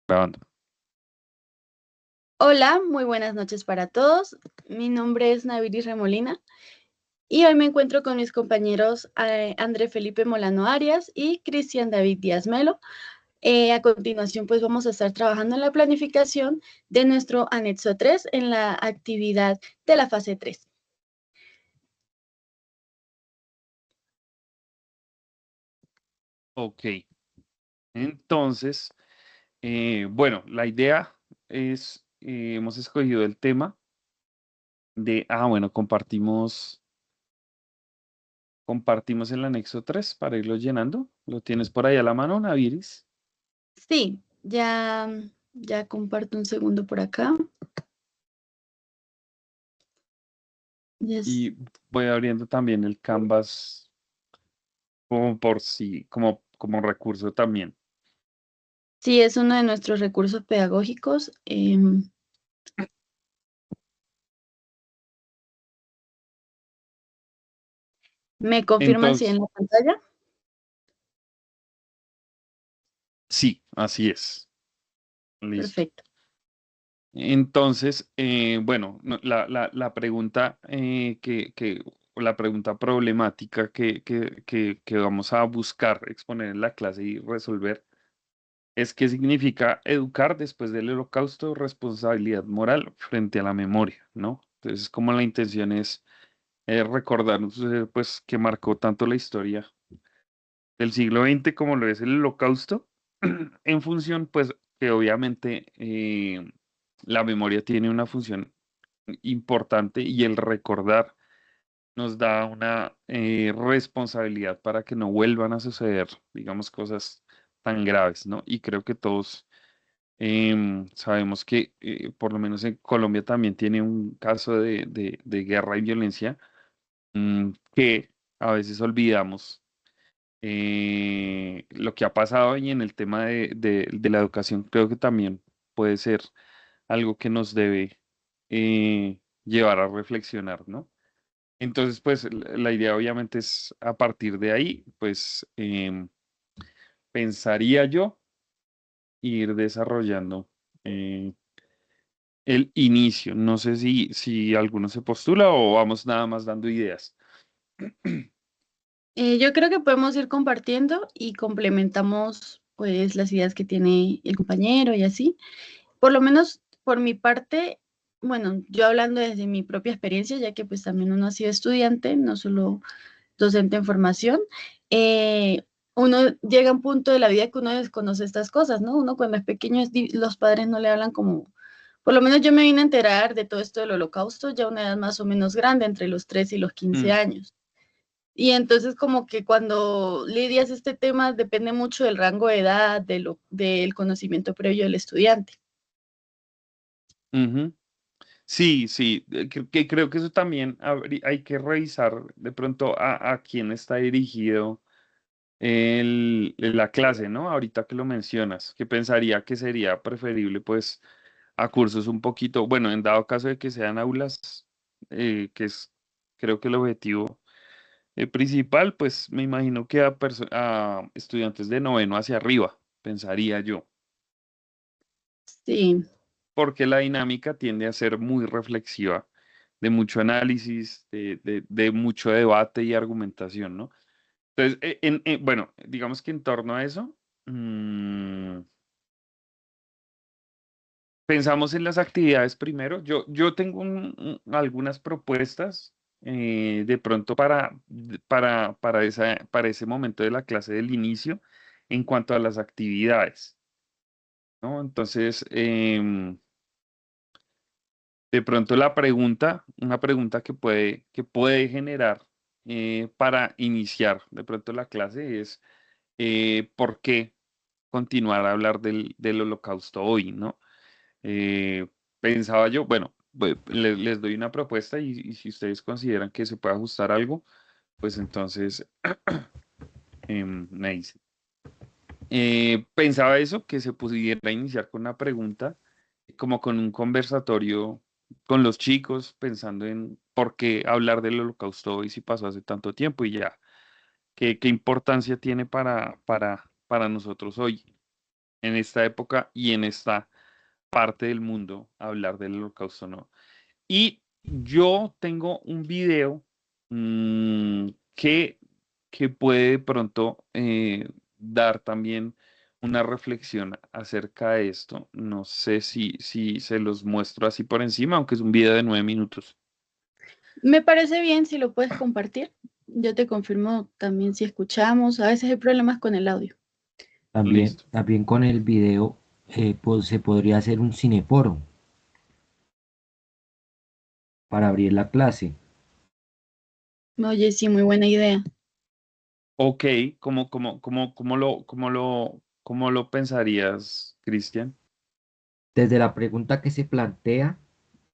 Grabando. Hola, muy buenas noches para todos. Mi nombre es Naviris Remolina y hoy me encuentro con mis compañeros André Felipe Molano Arias y Cristian David Díaz Melo. A continuación, pues vamos a estar trabajando en la planificación de nuestro anexo 3 en la actividad de la fase 3. Ok, entonces, bueno, la idea es, hemos escogido el tema bueno, compartimos el anexo 3 para irlo llenando. ¿Lo tienes por ahí a la mano, Naviris? Sí, ya comparto un segundo por acá. Yes. Y voy abriendo también el Canvas como por sí, como recurso también. Sí, es uno de nuestros recursos pedagógicos. ¿Me confirman si en Entonces, la pantalla? sí, así es. Listo. Perfecto. Entonces, bueno, la pregunta o la pregunta problemática que vamos a buscar exponer en la clase y resolver es qué significa educar después del Holocausto, responsabilidad moral frente a la memoria, ¿no? Entonces, como la intención es recordarnos, pues, que marcó tanto la historia del siglo XX como lo es el Holocausto, en función, pues, que obviamente la memoria tiene una función importante y el recordar nos da una responsabilidad para que no vuelvan a suceder, digamos, cosas tan graves, ¿no? Y creo que todos sabemos que, por lo menos en Colombia también tiene un caso de guerra y violencia que a veces olvidamos lo que ha pasado y en el tema de la educación creo que también puede ser algo que nos debe llevar a reflexionar, ¿no? Entonces, pues la idea obviamente es a partir de ahí, pues pensaría yo ir desarrollando eh, el inicio. No sé si alguno se postula o vamos nada más dando ideas. Yo creo que podemos ir compartiendo y complementamos pues las ideas que tiene el compañero y así. Por lo menos por mi parte, bueno, yo hablando desde mi propia experiencia, ya que pues también uno ha sido estudiante, no solo docente en formación, eh, uno llega a un punto de la vida que uno desconoce estas cosas, ¿no? Uno cuando es pequeño los padres no le hablan como, por lo menos yo me vine a enterar de todo esto del holocausto ya a una edad más o menos grande, entre los 13 y los 15 Mm, años. Y entonces como que cuando lidias este tema depende mucho del rango de edad, del conocimiento previo del estudiante. ujú. Sí, sí, que creo que eso también hay que revisar de pronto a quién está dirigido la clase, ¿no? Ahorita que lo mencionas, que pensaría que sería preferible pues a cursos un poquito, bueno, en dado caso de que sean aulas, que es creo que el objetivo principal, pues me imagino que a estudiantes de noveno hacia arriba, pensaría yo, Sí, porque la dinámica tiende a ser muy reflexiva, de mucho análisis, de mucho debate y argumentación, ¿no? Entonces, bueno, digamos que en torno a eso, mm, pensamos en las actividades primero. Yo tengo algunas propuestas de pronto para ese momento de la clase del inicio en cuanto a las actividades, ¿no? Entonces, de pronto una pregunta que puede generar para iniciar de pronto la clase es ¿por qué continuar a hablar del holocausto hoy, ¿no? Pensaba yo, bueno, les doy una propuesta y si ustedes consideran que se puede ajustar algo, pues entonces me dicen. Pensaba eso, que se pudiera iniciar con una pregunta, como con un conversatorio con los chicos, pensando en por qué hablar del holocausto hoy si pasó hace tanto tiempo y ya, qué importancia tiene para nosotros hoy. en esta época y en esta parte del mundo hablar del holocausto, ¿no? Y yo tengo un video mm, que, que puede de pronto dar también una reflexión acerca de esto. No sé si se los muestro así por encima, aunque es un video de 9 minutos. Me parece bien si lo puedes compartir. Yo te confirmo también si escuchamos. A veces hay problemas con el audio. Listo. También con el video pues, se podría hacer un cineforo para abrir la clase. Oye, sí, muy buena idea. Ok, ¿cómo lo pensarías, Cristian? Desde la pregunta que se plantea,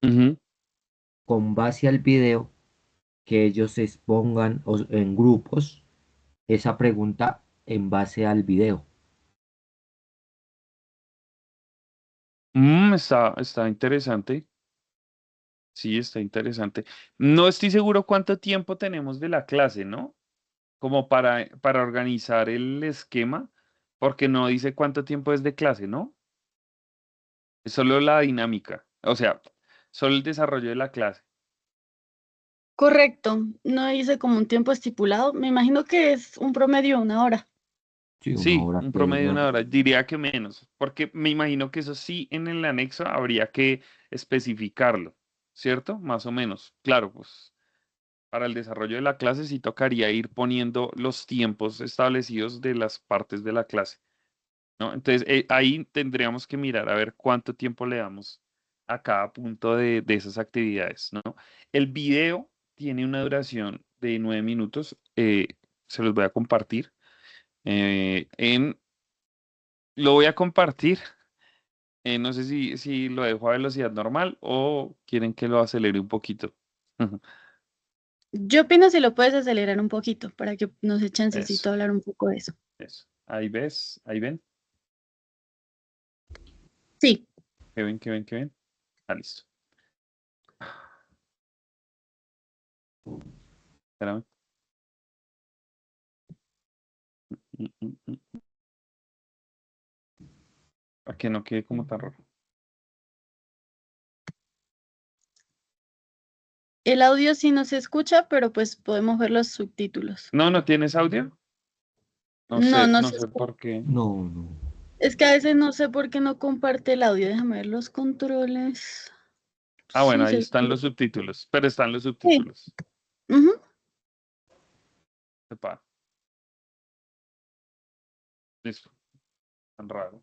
Ujú. con base al video, que ellos se expongan en grupos esa pregunta en base al video. Está interesante. Sí, está interesante. No estoy seguro cuánto tiempo tenemos de la clase, ¿no? Como para organizar el esquema, porque no dice cuánto tiempo es de clase, ¿no? Es solo la dinámica, o sea, solo el desarrollo de la clase. Correcto. No hice como un tiempo estipulado. Me imagino que es un promedio de 1 hora. Sí, una Sí, hora un puede promedio de durar. 1 hora, diría que menos, porque me imagino que eso sí en el anexo habría que especificarlo, ¿cierto? Más o menos. Claro, pues para el desarrollo de la clase sí tocaría ir poniendo los tiempos establecidos de las partes de la clase, ¿no? Entonces ahí tendríamos que mirar a ver cuánto tiempo le damos a cada punto de esas actividades, ¿no? El video tiene una duración de 9 minutos, se los voy a compartir. Lo voy a compartir, no sé si lo dejo a velocidad normal o quieren que lo acelere un poquito. Yo opino si lo puedes acelerar un poquito para que nos dé Eso, chancecito a hablar un poco de eso. eso. Ahí ves, ahí ven. Sí. ¿Qué ven? ¿Qué ven? ¿Qué ven? Ah, listo. Espérame. Mm, mm, mm. A que no quede como tan raro. El audio sí no se escucha, pero pues podemos ver los subtítulos. No, ¿no tienes audio? No No, sé, no no se sé escucha. por qué. No, no. Es que a veces no sé por qué no comparte el audio. Déjame ver los controles. Ah, bueno, Sí, ahí se están los escucha. subtítulos, pero están los Sí. subtítulos. Ujú. Sepa, listo, tan raro.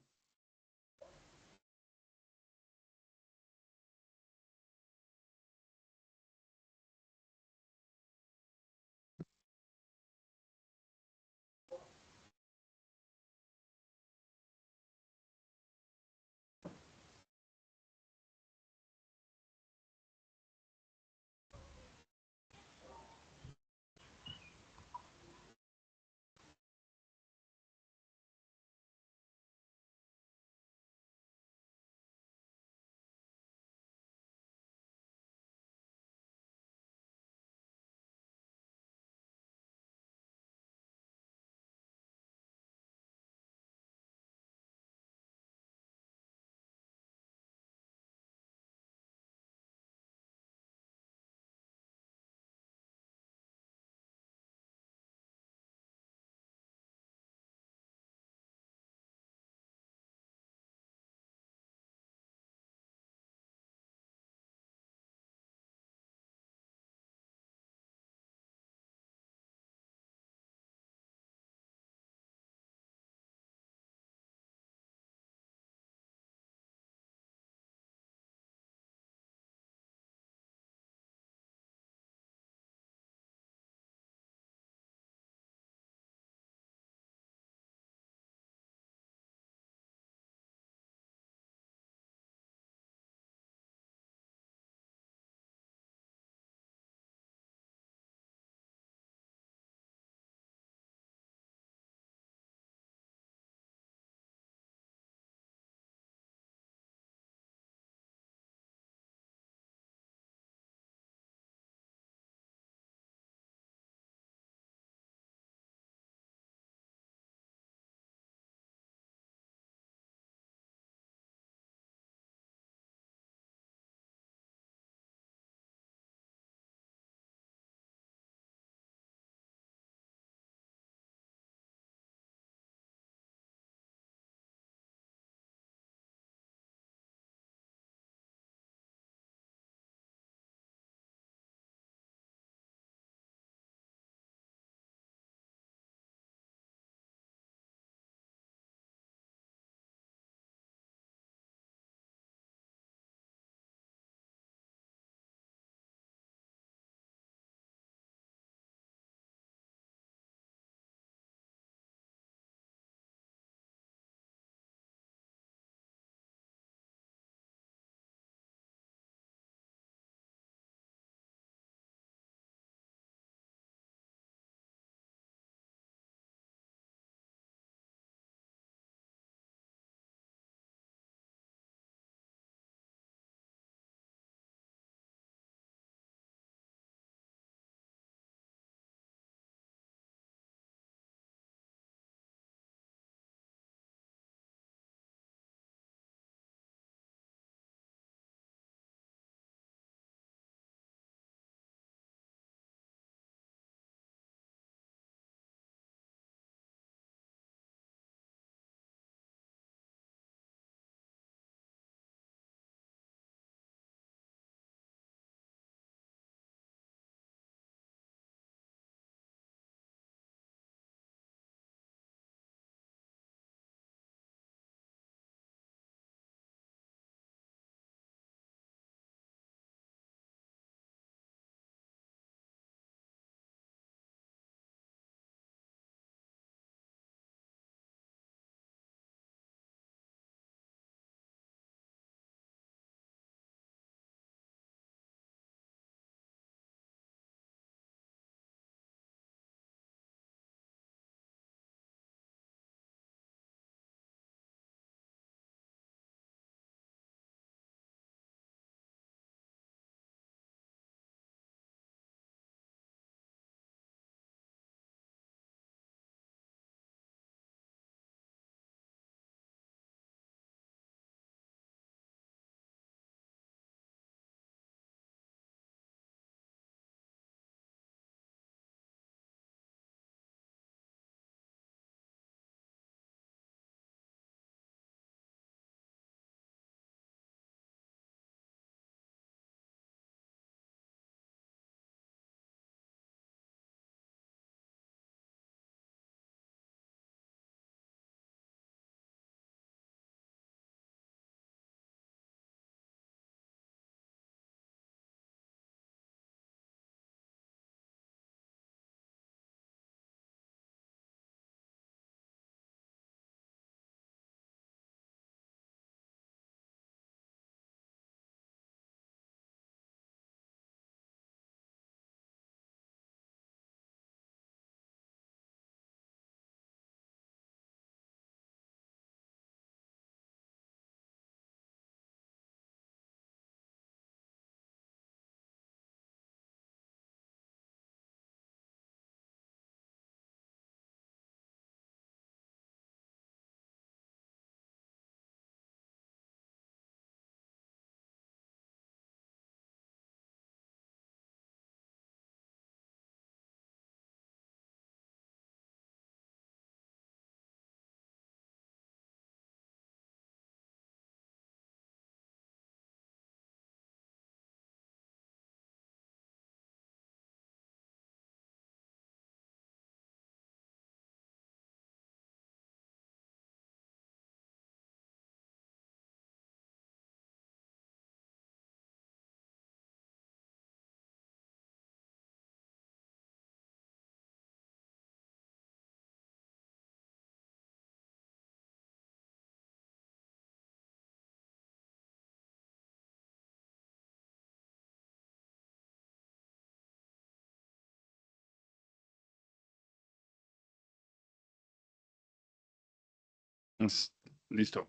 Listo,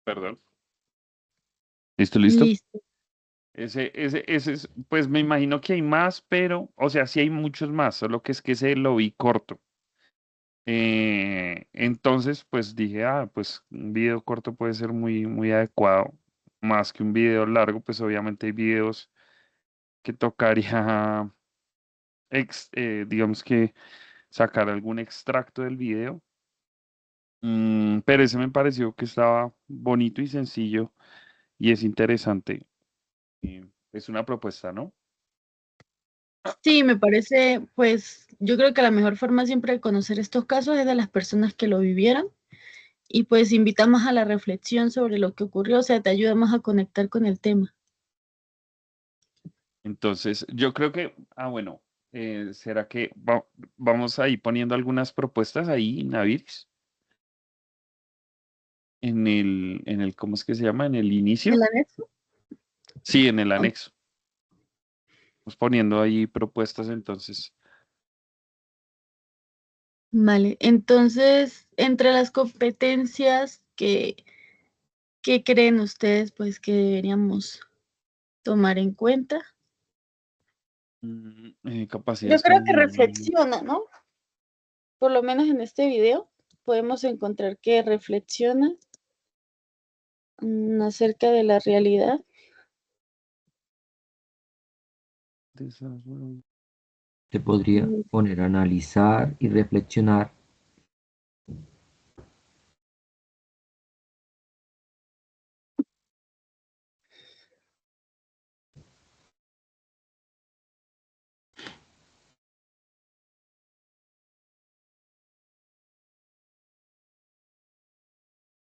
perdón. Listo, listo. Listo. Ese es, pues me imagino que hay más, pero, o sea, sí hay muchos más, solo que es que ese lo vi corto. Entonces, pues dije, pues un video corto puede ser muy, muy adecuado, más que un video largo, pues obviamente hay videos que tocaría, digamos que sacar algún extracto del video. Pero ese me pareció que estaba bonito y sencillo y es interesante. Es una propuesta, ¿no? Sí, me parece, pues yo creo que la mejor forma siempre de conocer estos casos es de las personas que lo vivieron y pues invita más a la reflexión sobre lo que ocurrió, o sea, te ayuda más a conectar con el tema. Entonces, yo creo que, bueno, ¿será que vamos ahí poniendo algunas propuestas ahí, Naviris? ¿Cómo es que se llama? En el inicio. ¿El anexo? Sí, en el Ok. anexo. Vamos poniendo ahí propuestas entonces. Vale, entonces, entre las competencias que creen ustedes, pues que deberíamos tomar en cuenta. Yo Capacidades creo que cognitivas. reflexiona, ¿no? Por lo menos en este video podemos encontrar que reflexiona acerca de la realidad. Se podría Mm, poner a analizar y reflexionar.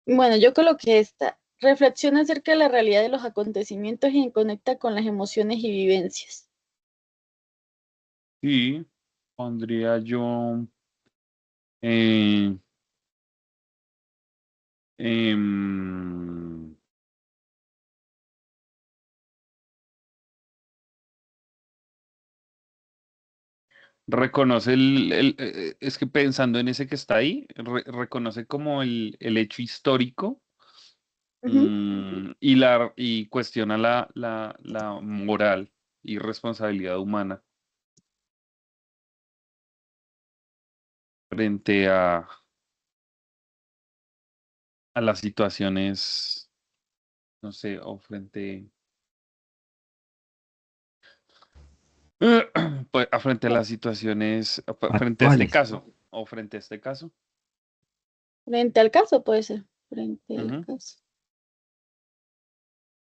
Bueno, yo coloqué esta. Reflexiona acerca de la realidad de los acontecimientos y conecta con las emociones y vivencias. Sí, pondría yo. eh, em, reconoce es que pensando en ese que está ahí, reconoce como el hecho histórico. Ujú. Y cuestiona la moral y responsabilidad humana frente a las situaciones, no sé, o frente, pues, frente a las situaciones, frente a este Actuales. caso, o frente a este caso. Frente al caso puede ser. Frente al Ujú. caso.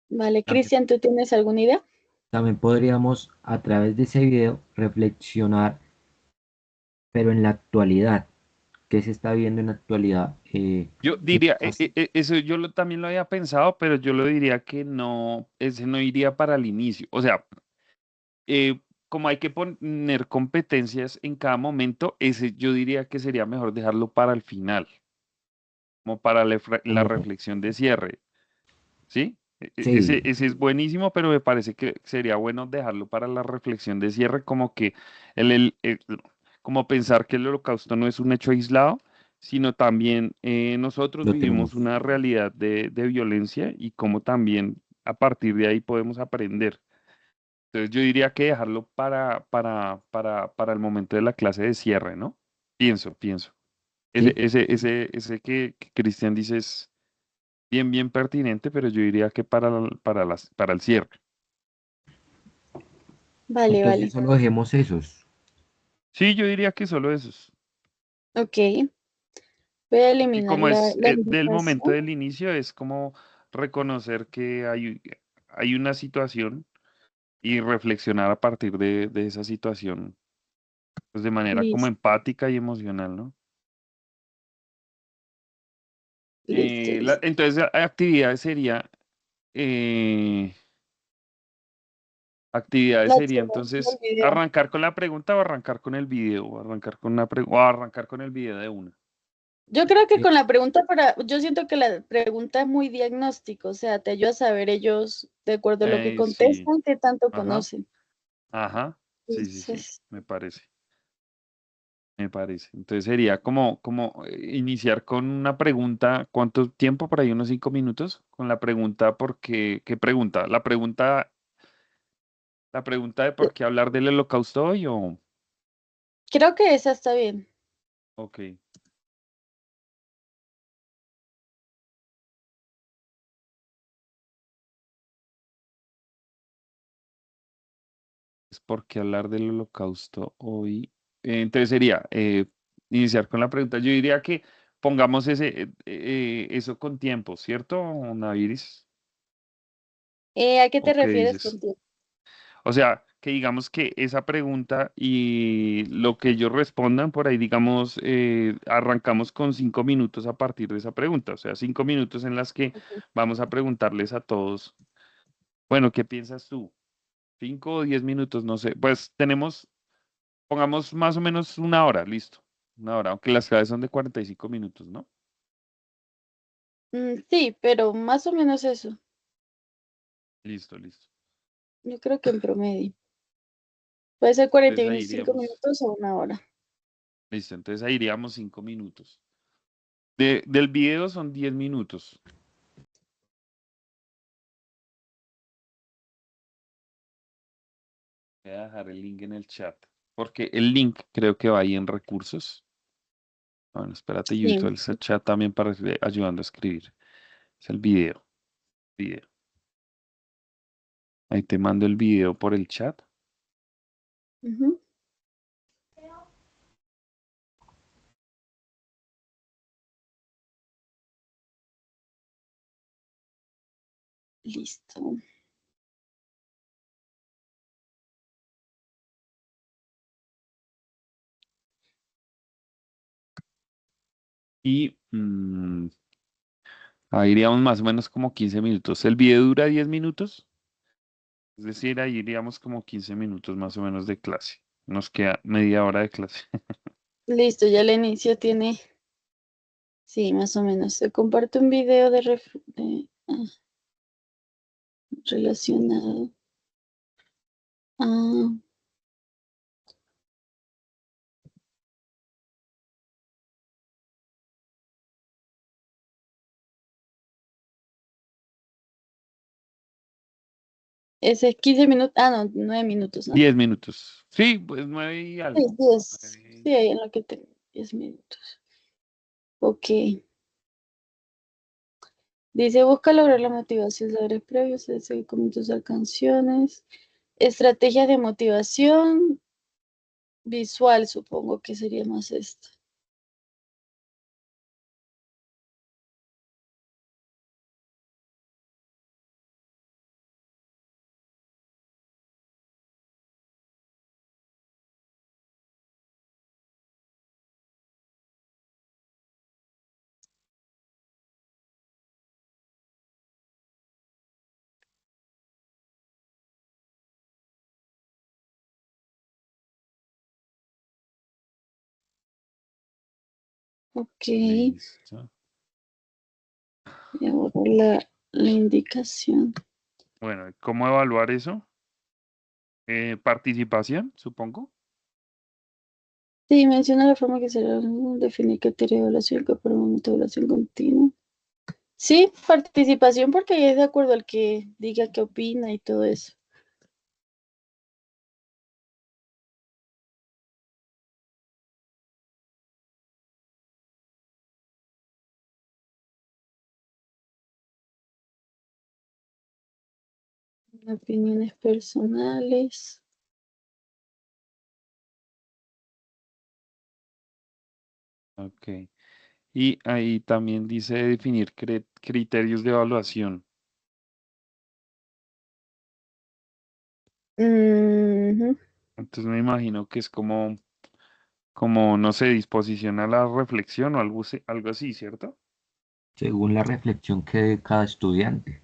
Vale, También, Cristian, ¿tú tienes alguna idea? también podríamos a través de ese video reflexionar, pero en la actualidad, ¿qué se está viendo en la actualidad? Yo ¿Qué diría, pasa? eso yo también lo había pensado, pero yo lo diría que no, ese no iría para el inicio. O sea, como hay que poner competencias en cada momento, ese yo diría que sería mejor dejarlo para el final, como para la Como, reflexión de cierre, ¿sí? sí, Ese es buenísimo, pero me parece que sería bueno dejarlo para la reflexión de cierre, como que como pensar que el holocausto no es un hecho aislado, sino también nosotros lo vivimos tenemos. una realidad de violencia y cómo también a partir de ahí podemos aprender. Entonces yo diría que dejarlo para el momento de la clase de cierre, ¿no? Pienso. ¿Sí? Ese que Cristian dice es bien, bien pertinente, pero yo diría que para el cierre. Vale, Entonces vale. solo dejemos esos. Sí, yo diría que solo esos. Ok. Voy a Y eliminar como es la del momento invitación. del inicio, es como reconocer que hay una situación y reflexionar a partir de esa situación, pues de manera como Listo, empática y emocional, ¿no? listo, listo. Entonces, actividades eh, La sería observación del entonces video. arrancar con la pregunta o arrancar con el video, o arrancar con o arrancar con el video de una. Yo creo que Eh, con la pregunta yo siento que la pregunta es muy diagnóstico, o sea, te ayuda a saber ellos, de acuerdo a lo que Sí, contestan, qué tanto ajá, conocen. ajá, sí, Entonces, me parece. me parece. Entonces sería como iniciar con una pregunta, ¿cuánto tiempo? Por ahí unos 5 minutos, con la pregunta, ¿qué pregunta? La pregunta de por qué hablar del holocausto hoy o, Creo que esa está bien. ok, es por qué hablar del holocausto hoy. Entonces sería iniciar con la pregunta. Yo diría que pongamos eso con tiempo, ¿cierto, Naviris? ¿A qué te ¿O qué refieres dices? con tiempo? O sea, que digamos que esa pregunta y lo que ellos respondan por ahí, digamos, arrancamos con 5 minutos a partir de esa pregunta. O sea, 5 minutos en las que Ok. vamos a preguntarles a todos, bueno, ¿qué piensas tú? 5 o 10 minutos, no sé. Pues pongamos más o menos una hora, listo. Una hora, aunque las clases son de 45 minutos, ¿no? Sí, pero más o menos eso. Listo, listo. Yo creo que en promedio. Puede ser Entonces ahí 45 iríamos. minutos o una hora. Listo, entonces ahí iríamos 5 minutos. Del video son 10 minutos. Voy a dejar el link en el chat. Porque el link creo que va ahí en recursos. Bueno, espérate, yo uso Sí. el chat también para ayudando a escribir. Es el video. Video. Ahí te mando el video por el chat. Ujú. Listo. Y ahí iríamos más o menos como 15 minutos. El video dura 10 minutos. Es decir, ahí iríamos como 15 minutos más o menos de clase. Nos queda media hora de clase. Listo, ya el inicio tiene, sí, más o menos. Se comparte un video relacionado a ese 15 minutos, no, 9 minutos, ¿no? 10 minutos. Sí, pues 9 y Sí, algo. 10. Nueve. Sí, ahí en lo que tengo, 10 minutos. Ok. Dice, busca lograr la motivación, saberes previos, seguir con tus canciones, estrategias de motivación visual, supongo que sería más esto. Ok, Listo. voy a borrar la indicación. Bueno, ¿cómo evaluar eso? Participación, supongo. Sí, menciona la forma que será definir criterio de evaluación que por un momento de evaluación continua. Sí, participación porque ahí es de acuerdo al que diga qué opina y todo eso. Opiniones personales. Ok. Y ahí también dice definir criterios de evaluación. Ujú. Entonces me imagino que es como, no sé, disposición a la reflexión o algo así, ¿cierto? según la reflexión que de cada estudiante.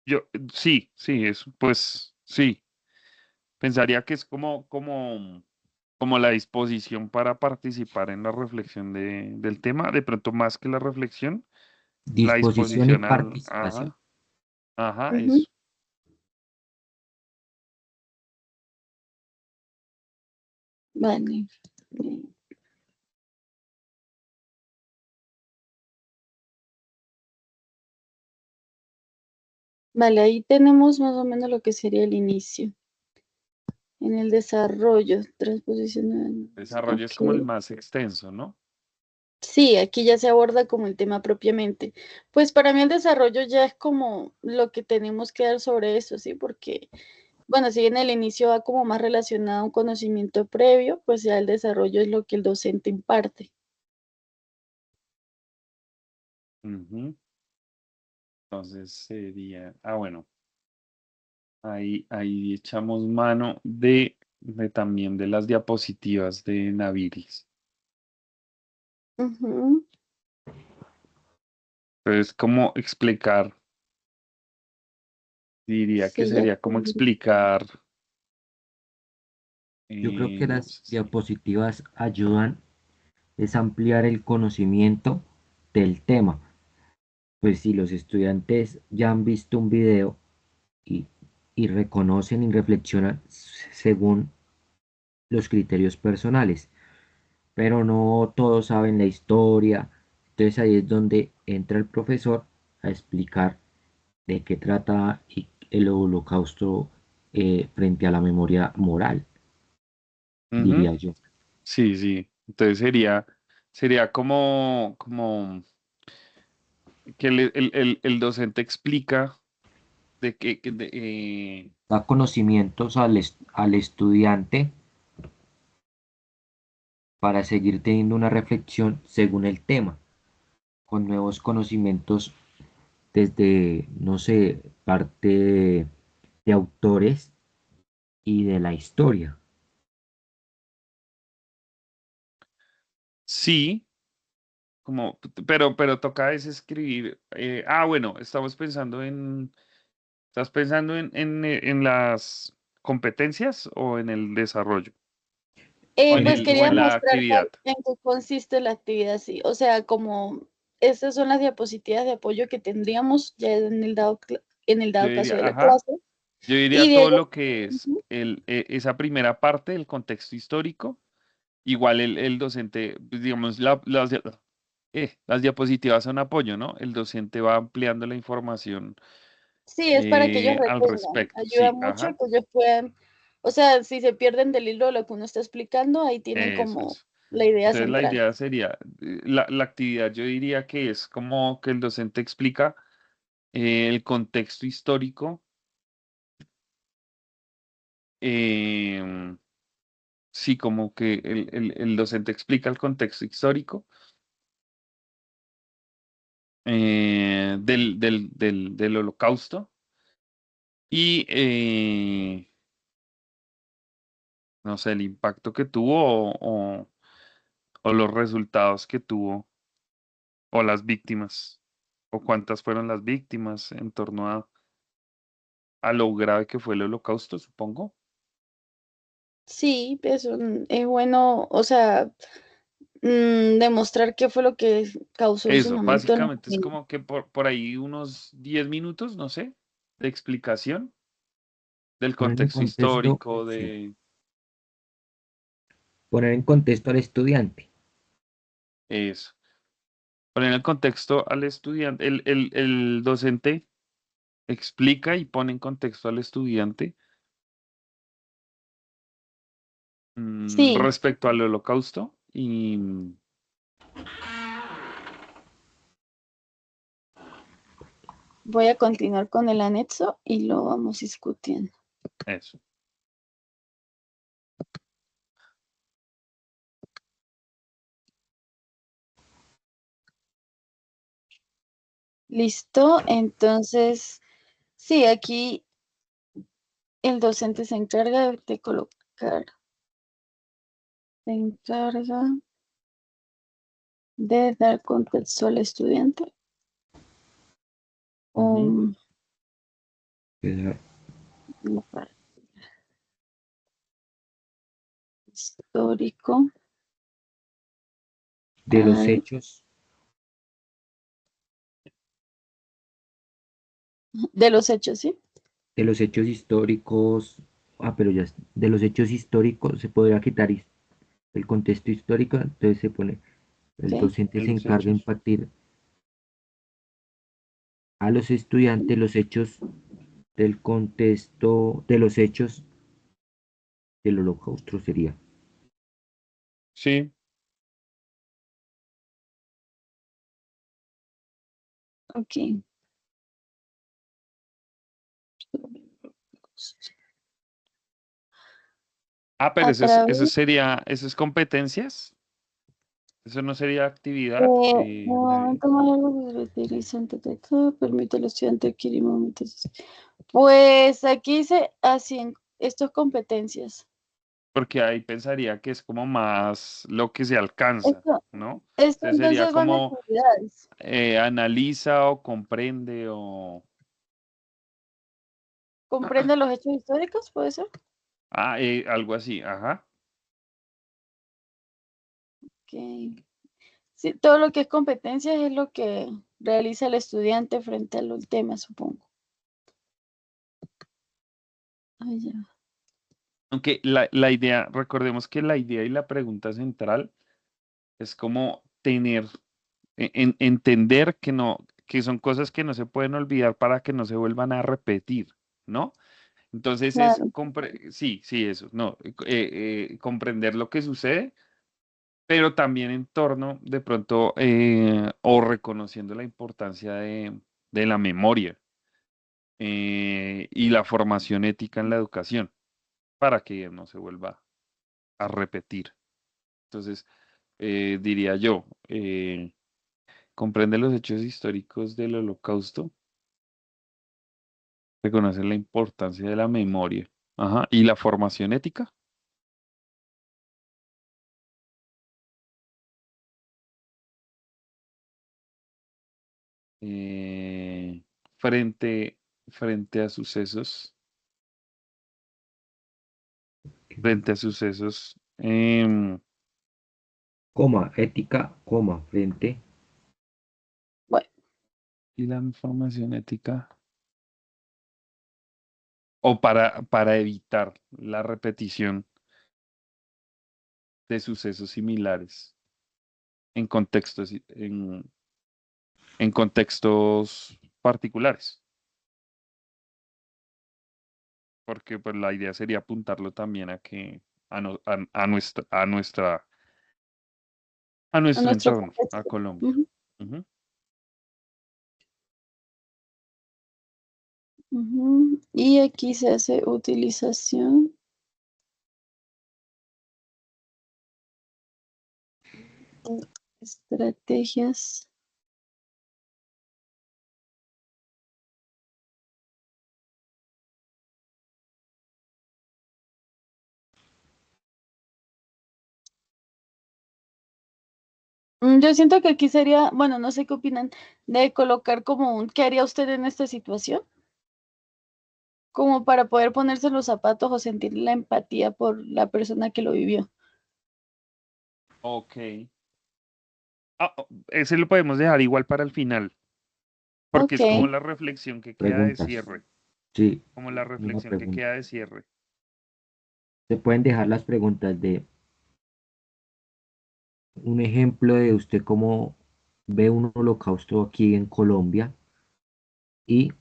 Yo, sí, sí, pues sí. Pensaría que es como la disposición para participar en la reflexión del tema, de pronto más que la reflexión, la Disposición y disposición ajá, participación. ajá, Ujú. eso. Vale. Bien. Vale, ahí tenemos más o menos lo que sería el inicio. En el desarrollo, transposición. Desarrollo es como el Ok. más extenso, ¿no? Sí, aquí ya se aborda como el tema propiamente. Pues para mí el desarrollo ya es como lo que tenemos que dar sobre eso, ¿sí? Porque, bueno, si en el inicio va como más relacionado a un conocimiento previo, pues ya el desarrollo es lo que el docente imparte. Ujú. Entonces sería, bueno, ahí echamos mano de también de las diapositivas de Naviris. Ujú. Entonces, ¿cómo explicar? Diría que Sí, ya sería como tendré. explicar, Yo creo que no las sé si, diapositivas ayudan es ampliar el conocimiento del tema. Pues si los estudiantes ya han visto un video y, y reconocen y reflexionan según los criterios personales, pero no todos saben la historia. Entonces ahí es donde entra el profesor a explicar de qué trata el holocausto frente a la memoria moral, Ujú. diría yo. Sí, sí. Entonces sería como que el docente explica de Da conocimientos al estudiante para seguir teniendo una reflexión según el tema, con nuevos conocimientos desde, no sé, parte de autores y de la historia. sí, pero toca es escribir. Bueno, ¿estás pensando en las competencias o en el desarrollo? O en Pues el, o quería en la mostrar actividad. en qué consiste la actividad, sí. O sea, como estas son las diapositivas de apoyo que tendríamos ya en el en el Yo dado caso diría, de la ajá, clase. yo Y diría todo Diego, lo que es ujú. esa primera parte del contexto histórico. Igual el docente, pues, digamos, las diapositivas son apoyo, ¿no? El docente va ampliando la información Sí, es para que ellos al retengan. respecto. Ayuda Sí, mucho ajá, que ellos puedan, o sea, si se pierden del hilo de lo que uno está explicando, ahí tienen eso, como eso. la idea Entonces la central. idea sería, la actividad yo diría que es como que el docente explica el contexto histórico, em, sí, como que el docente explica el contexto histórico del holocausto y, no sé, el impacto que tuvo o los resultados que tuvo o las víctimas o cuántas fueron las víctimas en torno a lo grave que fue el holocausto, supongo. Sí, eso es bueno, o sea, demostrar qué fue lo que causó en su Eso, momento en la básicamente es familia. como que por ahí unos 10 minutos, no sé, de explicación del Poner en contexto contexto, histórico, sí, de poner en contexto al estudiante. eso. Poner en el contexto al estudiante, el docente explica y pone en contexto al estudiante Sí, respecto al holocausto y voy a continuar con el anexo y lo vamos discutiendo. eso. Listo, entonces, sí, aquí el docente se encarga de colocar, se encarga de dar contexto al estudiante. Ujú, Um, Quedar histórico de los al- hechos, de los hechos, ¿sí? de los hechos históricos, pero ya de los hechos históricos se podría quitar el contexto histórico, entonces se pone, el ¿sí? docente de se los encarga de hechos. impartir a los estudiantes los hechos del contexto de los hechos del holocausto sería. Sí, Ok. pero A eso través, sería, eso es competencias, eso no sería actividad. no, tomar algo que utiliza texto, permite al estudiante adquirir momentos. Pues aquí dice así, estas competencias. Porque ahí pensaría que es como más lo que se alcanza, Esto, ¿no? esto Entonces sería entonces van a como actividades. analiza o comprende o... ¿Comprende los hechos históricos? ¿Puede ser? Algo así, ajá. Ok. Sí, todo lo que es competencias es lo que realiza el estudiante frente al tema, supongo. Ay, ya. Aunque la idea, recordemos que la idea y la pregunta central es como tener, entender que no, que son cosas que no se pueden olvidar para que no se vuelvan a repetir, ¿no? Entonces es, Claro, sí, sí, eso, no, comprender lo que sucede, pero también en torno, de pronto, o reconociendo la importancia de la memoria y la formación ética en la educación, para que no se vuelva a repetir. Entonces, diría yo, comprende los hechos históricos del Holocausto, reconoce la importancia de la memoria, ajá, y la formación ética. eh, frente, frente a sucesos, frente a sucesos, Coma, ética, coma, frente. bueno, y la formación ética, o para evitar la repetición de sucesos similares en contextos, en contextos particulares, porque pues la idea sería apuntarlo también a que a a nuestro nuestro entorno, a contexto. Colombia. Ujú, Ujú. ujú. Y aquí se hace utilización de estrategias. Yo siento que aquí sería, bueno, no sé qué opinan, de colocar como un, ¿qué haría usted en esta situación? Como para poder ponerse en los zapatos o sentir la empatía por la persona que lo vivió. Ok. Ese lo podemos dejar igual para el final, porque Ok, es como la reflexión que queda de Preguntas. cierre, Sí, como la una reflexión que pregunta. queda de cierre. Se pueden dejar las preguntas de un ejemplo de usted cómo ve un holocausto aquí en Colombia y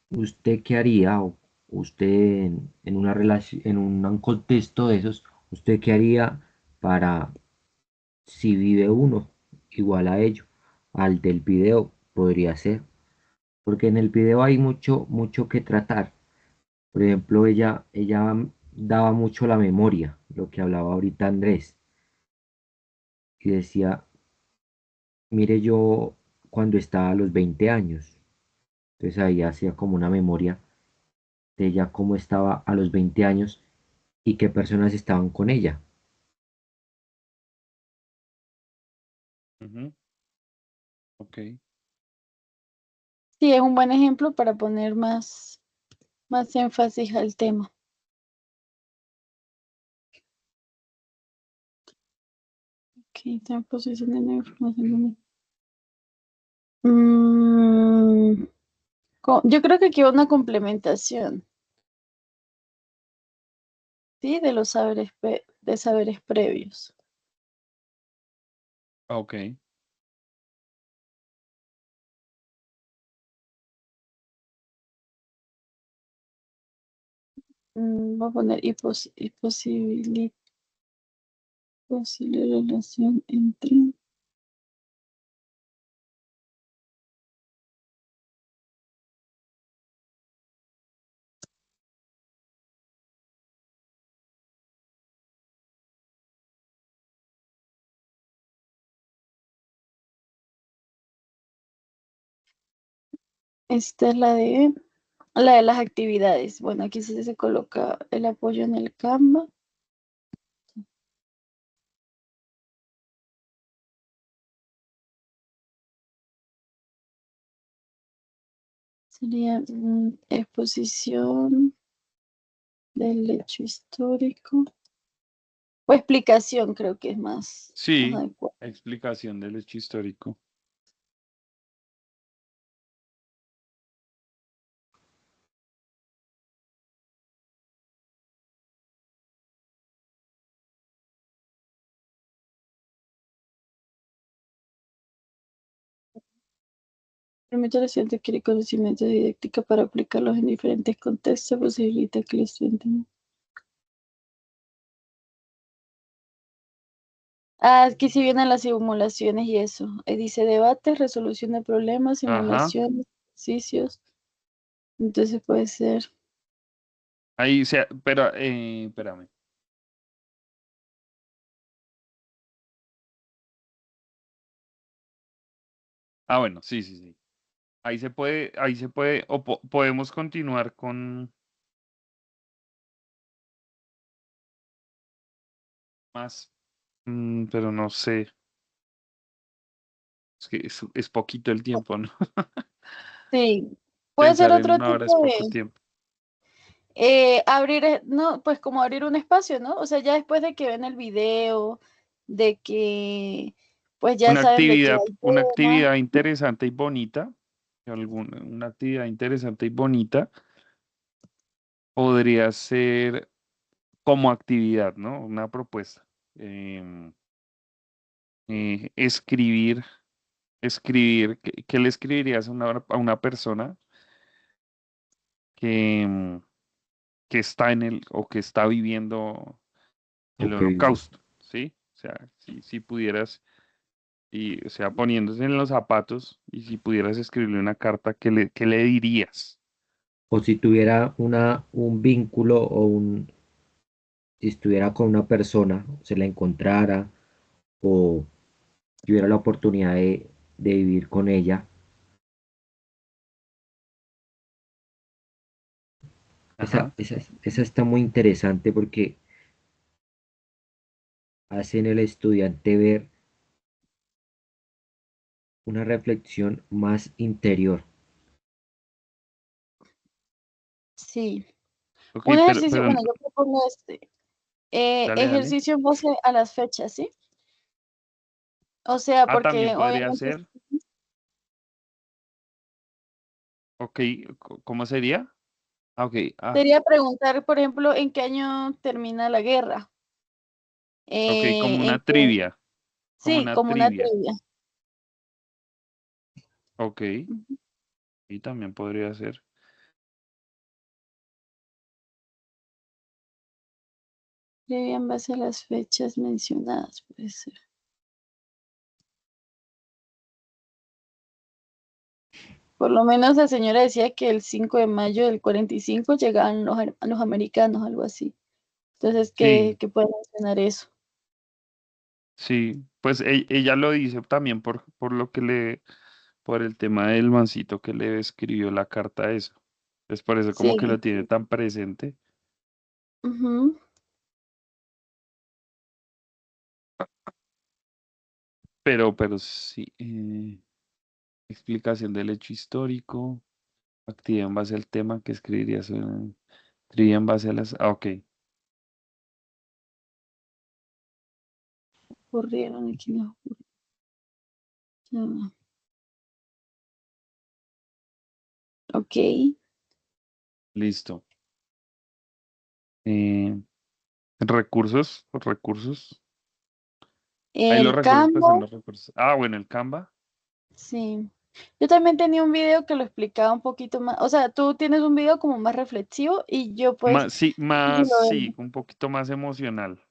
usted qué haría o usted en una relación, en un contexto de esos, usted qué haría para si vive uno igual a ello, al del video podría ser, porque en el video hay mucho, mucho que tratar. Por ejemplo, ella daba mucho la memoria, lo que hablaba ahorita Andrés, y decía, mire yo cuando estaba a los 20 años, entonces ahí hacía como una memoria de ella cómo estaba a los 20 años y qué personas estaban con ella. Ujú. Ok. sí, es un buen ejemplo para poner más énfasis al tema. Ok, posición de la información. Mm, yo creo que aquí va una complementación, ¿sí? De los saberes, de saberes previos. Ok. Voy a poner posible relación entre. Esta es la de las actividades. Bueno, aquí se coloca el apoyo en el Canva. Sería exposición del hecho histórico. O explicación, creo que es más Sí, adecuado. explicación del hecho histórico. Permite al estudiante adquirir conocimientos de didáctica para aplicarlos en diferentes contextos, posibilita que el estudiante. Aquí sí vienen las simulaciones y eso. Dice debates, resolución de problemas, Ajá. simulaciones, ejercicios. Entonces puede ser. Ahí se, pero, espérame. Ah, bueno, sí, sí, sí. Ahí se puede, o podemos continuar con más, pero no sé, es que es poquito el tiempo, ¿no? Sí, puede ser Pensar en otro una hora es tipo poco de tiempo. abrir, no, pues como abrir un espacio, ¿no? O sea, ya después de que ven el video, de que pues ya saben de qué va el Una tema. actividad interesante y bonita, una actividad interesante y bonita podría ser como actividad, ¿no? Una propuesta. Em, escribir, ¿qué le escribirías a una persona que, que está en el o que está viviendo el Ok, sí. holocausto? ¿Sí? O sea, si pudieras, y, o sea, poniéndose en los zapatos, y si pudieras escribirle una carta, qué le dirías? O si tuviera un vínculo si estuviera con una persona, se la encontrara o tuviera la oportunidad de vivir con ella. Ajá, Esa está muy interesante porque hacen el estudiante ver una reflexión más interior. ok, Sí. Un ejercicio, pero, bueno, yo propongo dale, dale. ejercicio en base a las fechas, ¿sí? O sea, Ah, también porque podría obviamente ser, ok, ¿cómo sería? Ah, ok, sería preguntar, por ejemplo, en qué año termina la guerra. ok, En qué, como sí, una como una trivia, trivia. ok, Ujú. y también podría ser. Trivia en base a las fechas mencionadas, puede ser. Por lo menos la señora decía que el 5 de mayo del 45 llegaban los americanos, algo así. Entonces, Sí, ¿qué puede mencionar eso? sí, pues ella lo dice también por lo que por el tema del mancito que le escribió la carta a eso. Es por eso como que Sí. lo tiene tan presente. Ujú. Pero sí, explicación del hecho histórico, actividad en base al tema que escribirías, trivia en base a las, ah, ok, Ocurrieron aquí no. Ya va. Ok. listo. Eh, recursos, recursos. Ahí los El recursos, pues son Canva, los recursos. Ah, bueno, el Canva. sí. Yo también tenía un video que lo explicaba un poquito más, o sea, tú tienes un video como más reflexivo y yo pues, sí, Sí, un poquito más emocional.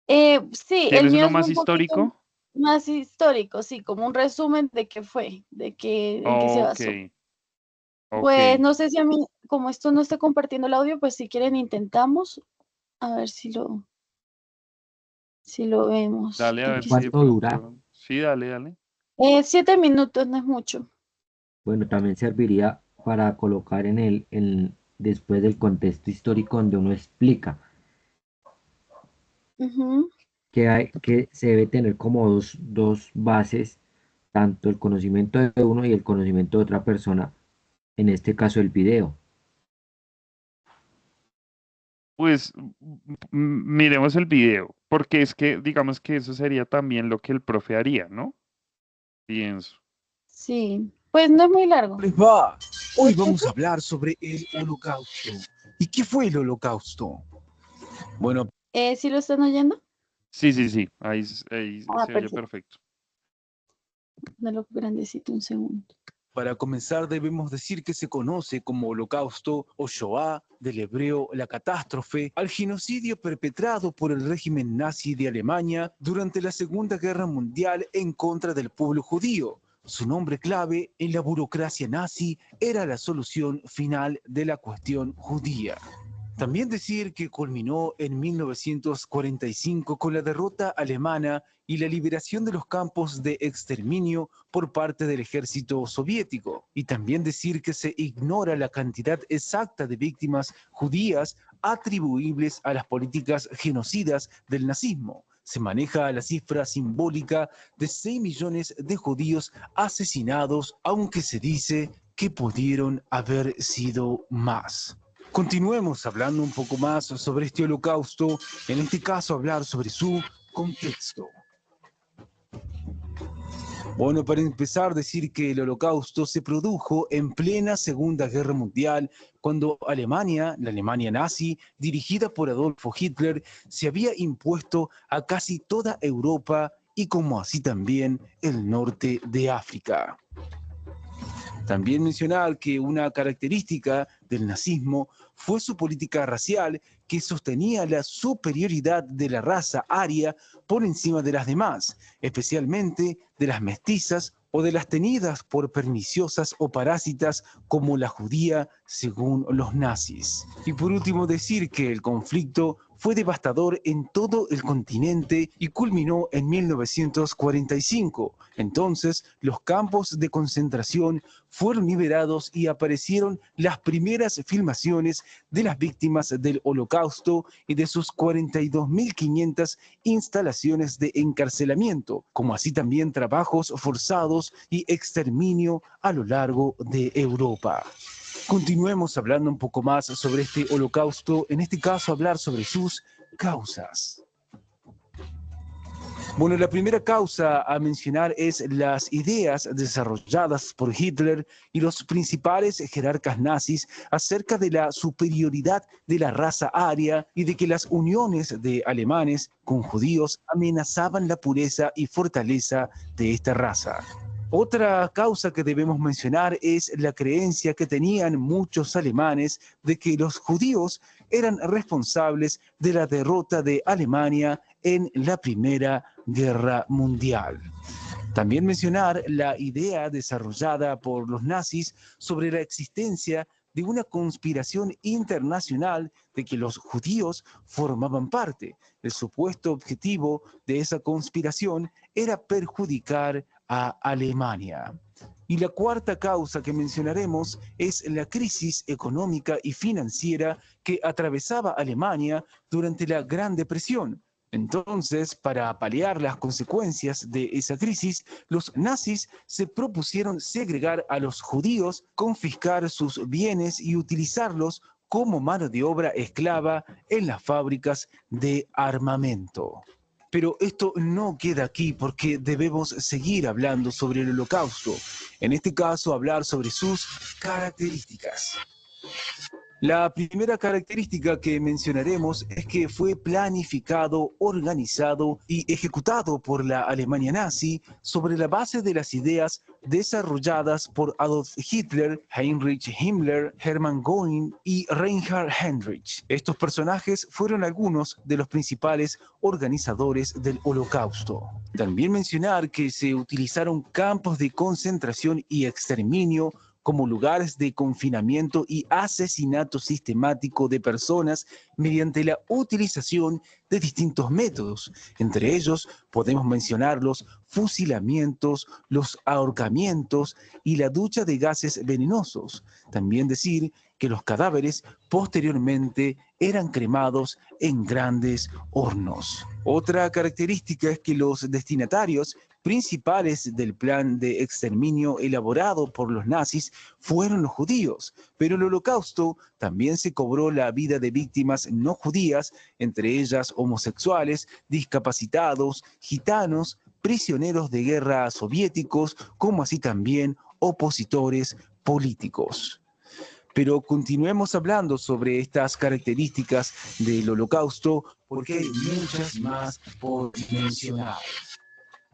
sí, el ¿Tienes mío uno es más un poquito histórico? más histórico, sí, como un resumen de qué fue, de qué, en qué se Ok, basó. ok. Pues no sé si a mí, como esto no está compartiendo el audio, pues si quieren intentamos, a ver si lo vemos. Dale a ¿Y ver si de cuánto dura? pronto. Sí, dale, dale. 7 minutos, no es mucho. Bueno, también serviría para colocar después del contexto histórico donde uno explica Ujú. que se debe tener como dos bases, tanto el conocimiento de uno y el conocimiento de otra persona, en este caso el video. Pues miremos el video, porque es que digamos que eso sería también lo que el profe haría, ¿no? Pienso. Sí, pues no es muy largo. Les va. Hoy vamos a hablar sobre el Holocausto. ¿Y qué fue el Holocausto? Bueno, ¿Sí lo están oyendo? Sí, sí, sí, ahí Ah, se oye perfecto. perfecto. Dalo grandecito un segundo. para comenzar debemos decir que se conoce como Holocausto o Shoah, del hebreo la catástrofe, al genocidio perpetrado por el régimen nazi de Alemania durante la Segunda Guerra Mundial en contra del pueblo judío. Su nombre clave en la burocracia nazi era la solución final de la cuestión judía. También decir que culminó en 1945 con la derrota alemana y la liberación de los campos de exterminio por parte del ejército soviético. Y también decir que se ignora la cantidad exacta de víctimas judías atribuibles a las políticas genocidas del nazismo. Se maneja la cifra simbólica de 6 millones de judíos asesinados, aunque se dice que pudieron haber sido más. Continuemos hablando un poco más sobre este holocausto, en este caso hablar sobre su contexto. Bueno, para empezar, decir que el holocausto se produjo en plena Segunda Guerra Mundial, cuando Alemania, la Alemania nazi, dirigida por Adolfo Hitler, se había impuesto a casi toda Europa y como así también el norte de África. También mencionar que una característica del nazismo fue su política racial que sostenía la superioridad de la raza aria por encima de las demás, especialmente de las mestizas o de las tenidas por perniciosas o parásitas como la judía según los nazis. Y por último decir que el conflicto fue devastador en todo el continente y culminó en 1945. Entonces, los campos de concentración fueron liberados y aparecieron las primeras filmaciones de las víctimas del Holocausto y de sus 42.500 instalaciones de encarcelamiento, como así también trabajos forzados y exterminio a lo largo de Europa. Continuemos hablando un poco más sobre este holocausto, en este caso hablar sobre sus causas. Bueno, la primera causa a mencionar es las ideas desarrolladas por Hitler y los principales jerarcas nazis acerca de la superioridad de la raza aria y de que las uniones de alemanes con judíos amenazaban la pureza y fortaleza de esta raza. Otra causa que debemos mencionar es la creencia que tenían muchos alemanes de que los judíos eran responsables de la derrota de Alemania en la Primera Guerra Mundial. También mencionar la idea desarrollada por los nazis sobre la existencia de una conspiración internacional de que los judíos formaban parte. El supuesto objetivo de esa conspiración era perjudicar a Alemania. Y la cuarta causa que mencionaremos es la crisis económica y financiera que atravesaba Alemania durante la Gran Depresión. Entonces, para paliar las consecuencias de esa crisis, los nazis se propusieron segregar a los judíos, confiscar sus bienes y utilizarlos como mano de obra esclava en las fábricas de armamento. Pero esto no queda aquí porque debemos seguir hablando sobre el holocausto. En este caso, hablar sobre sus características. La primera característica que mencionaremos es que fue planificado, organizado y ejecutado por la Alemania nazi sobre la base de las ideas desarrolladas por Adolf Hitler, Heinrich Himmler, Hermann Göring y Reinhard Heydrich. Estos personajes fueron algunos de los principales organizadores del Holocausto. También mencionar que se utilizaron campos de concentración y exterminio como lugares de confinamiento y asesinato sistemático de personas mediante la utilización de distintos métodos. Entre ellos podemos mencionar los fusilamientos, los ahorcamientos y la ducha de gases venenosos. También decir que los cadáveres posteriormente eran cremados en grandes hornos. Otra característica es que los destinatarios principales del plan de exterminio elaborado por los nazis fueron los judíos, pero el Holocausto también se cobró la vida de víctimas no judías, entre ellas homosexuales, discapacitados, gitanos, prisioneros de guerra soviéticos, como así también opositores políticos. Pero continuemos hablando sobre estas características del Holocausto porque hay muchas más por mencionar.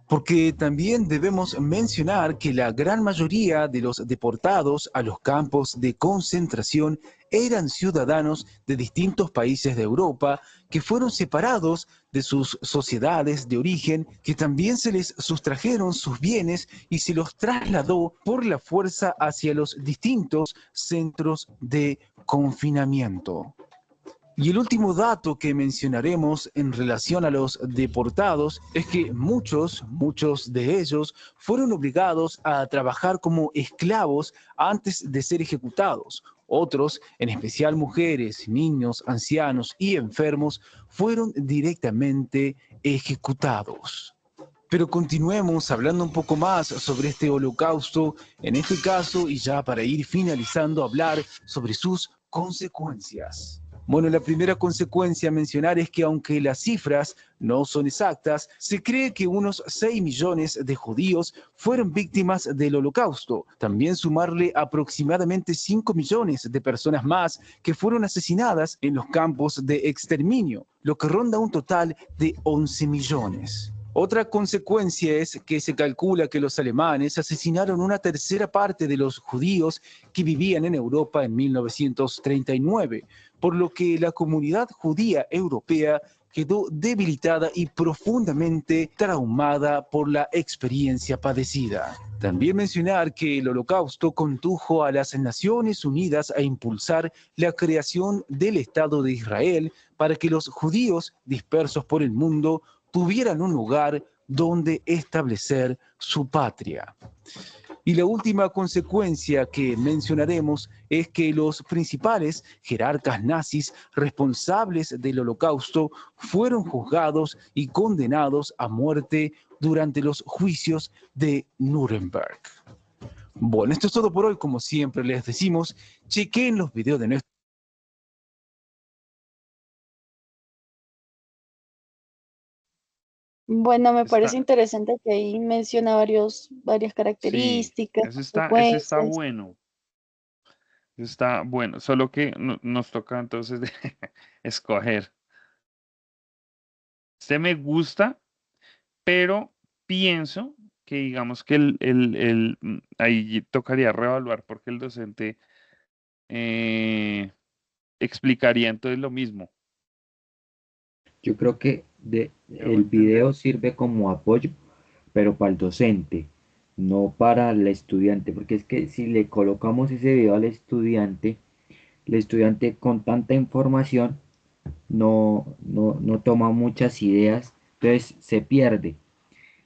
Porque también debemos mencionar que la gran mayoría de los deportados a los campos de concentración eran ciudadanos de distintos países de Europa que fueron separados de sus sociedades de origen, que también se les sustrajeron sus bienes y se los trasladó por la fuerza hacia los distintos centros de confinamiento. Y el último dato que mencionaremos en relación a los deportados es que muchos de ellos fueron obligados a trabajar como esclavos antes de ser ejecutados. Otros, en especial mujeres, niños, ancianos y enfermos, fueron directamente ejecutados. Pero continuemos hablando un poco más sobre este holocausto, en este caso, y ya para ir finalizando, hablar sobre sus consecuencias. Bueno, la primera consecuencia a mencionar es que aunque las cifras no son exactas, se cree que unos 6 millones de judíos fueron víctimas del Holocausto. También sumarle aproximadamente 5 millones de personas más que fueron asesinadas en los campos de exterminio, lo que ronda un total de 11 millones. Otra consecuencia es que se calcula que los alemanes asesinaron una tercera parte de los judíos que vivían en Europa en 1939, por lo que la comunidad judía europea quedó debilitada y profundamente traumada por la experiencia padecida. También mencionar que el Holocausto condujo a las Naciones Unidas a impulsar la creación del Estado de Israel para que los judíos dispersos por el mundo tuvieran un lugar donde establecer su patria. Y la última consecuencia que mencionaremos es que los principales jerarcas nazis responsables del Holocausto fueron juzgados y condenados a muerte durante los juicios de Nuremberg. Bueno, esto es todo por hoy. Como siempre les decimos, chequen los videos de nuestro... Bueno, me parece Está, interesante que ahí menciona varias sí, características, ese está consecuencias. bueno. Está bueno, solo que nos toca entonces escoger. Este me gusta, pero pienso que digamos que ahí tocaría reevaluar porque el docente eh, explicaría entonces lo mismo. Yo creo que ¿Me hago el entender? video sirve como apoyo, pero para el docente, no para el estudiante, porque es que si le colocamos ese video al estudiante, el estudiante con tanta información no toma muchas ideas, entonces se pierde.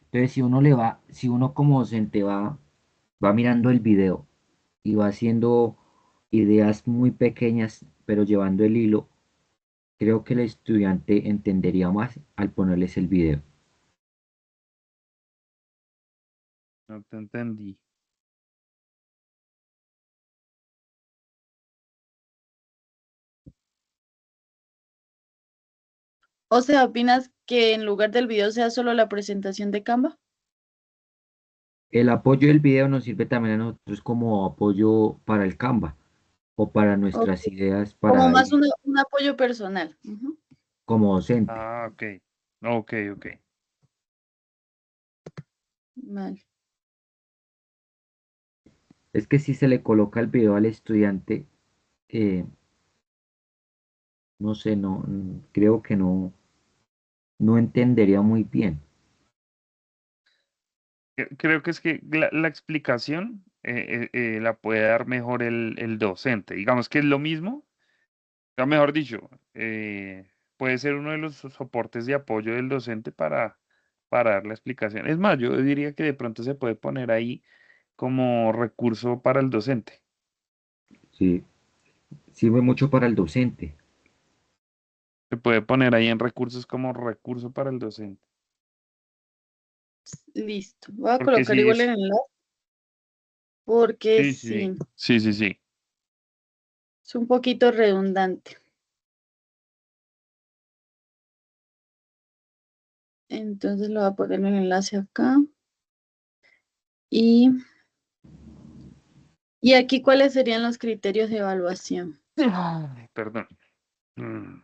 Entonces si uno como docente va mirando el video y va haciendo ideas muy pequeñas, pero llevando el hilo, creo que el estudiante entendería más al ponerles el video. No te entendí. O sea, ¿opinas que en lugar del video sea solo la presentación de Canva? El apoyo del video nos sirve también a nosotros como apoyo para el Canva. o para Ok, nuestras ideas como para más un apoyo personal. Ujú. como docente. Ah, ok. Ok, ok. Vale. Es que si se le coloca el video al estudiante, eh, no sé, no, creo que no entendería muy bien. Creo que es que la explicación la puede dar mejor el docente. Digamos que es lo mismo, o mejor dicho, puede ser uno de los soportes de apoyo del docente para dar la explicación. Es más, yo diría que de pronto se puede poner ahí como recurso para el docente. Sí, sirve mucho para el docente. Se puede poner ahí en recursos como recurso para el docente. Listo. Voy a Porque colocar si igual el es, enlace porque sí, sí, sí, sí, sí, sí. es un poquito redundante. Entonces lo voy a poner el enlace acá. Y, y aquí, ¿cuáles serían los criterios de evaluación? Ay, perdón. Mm,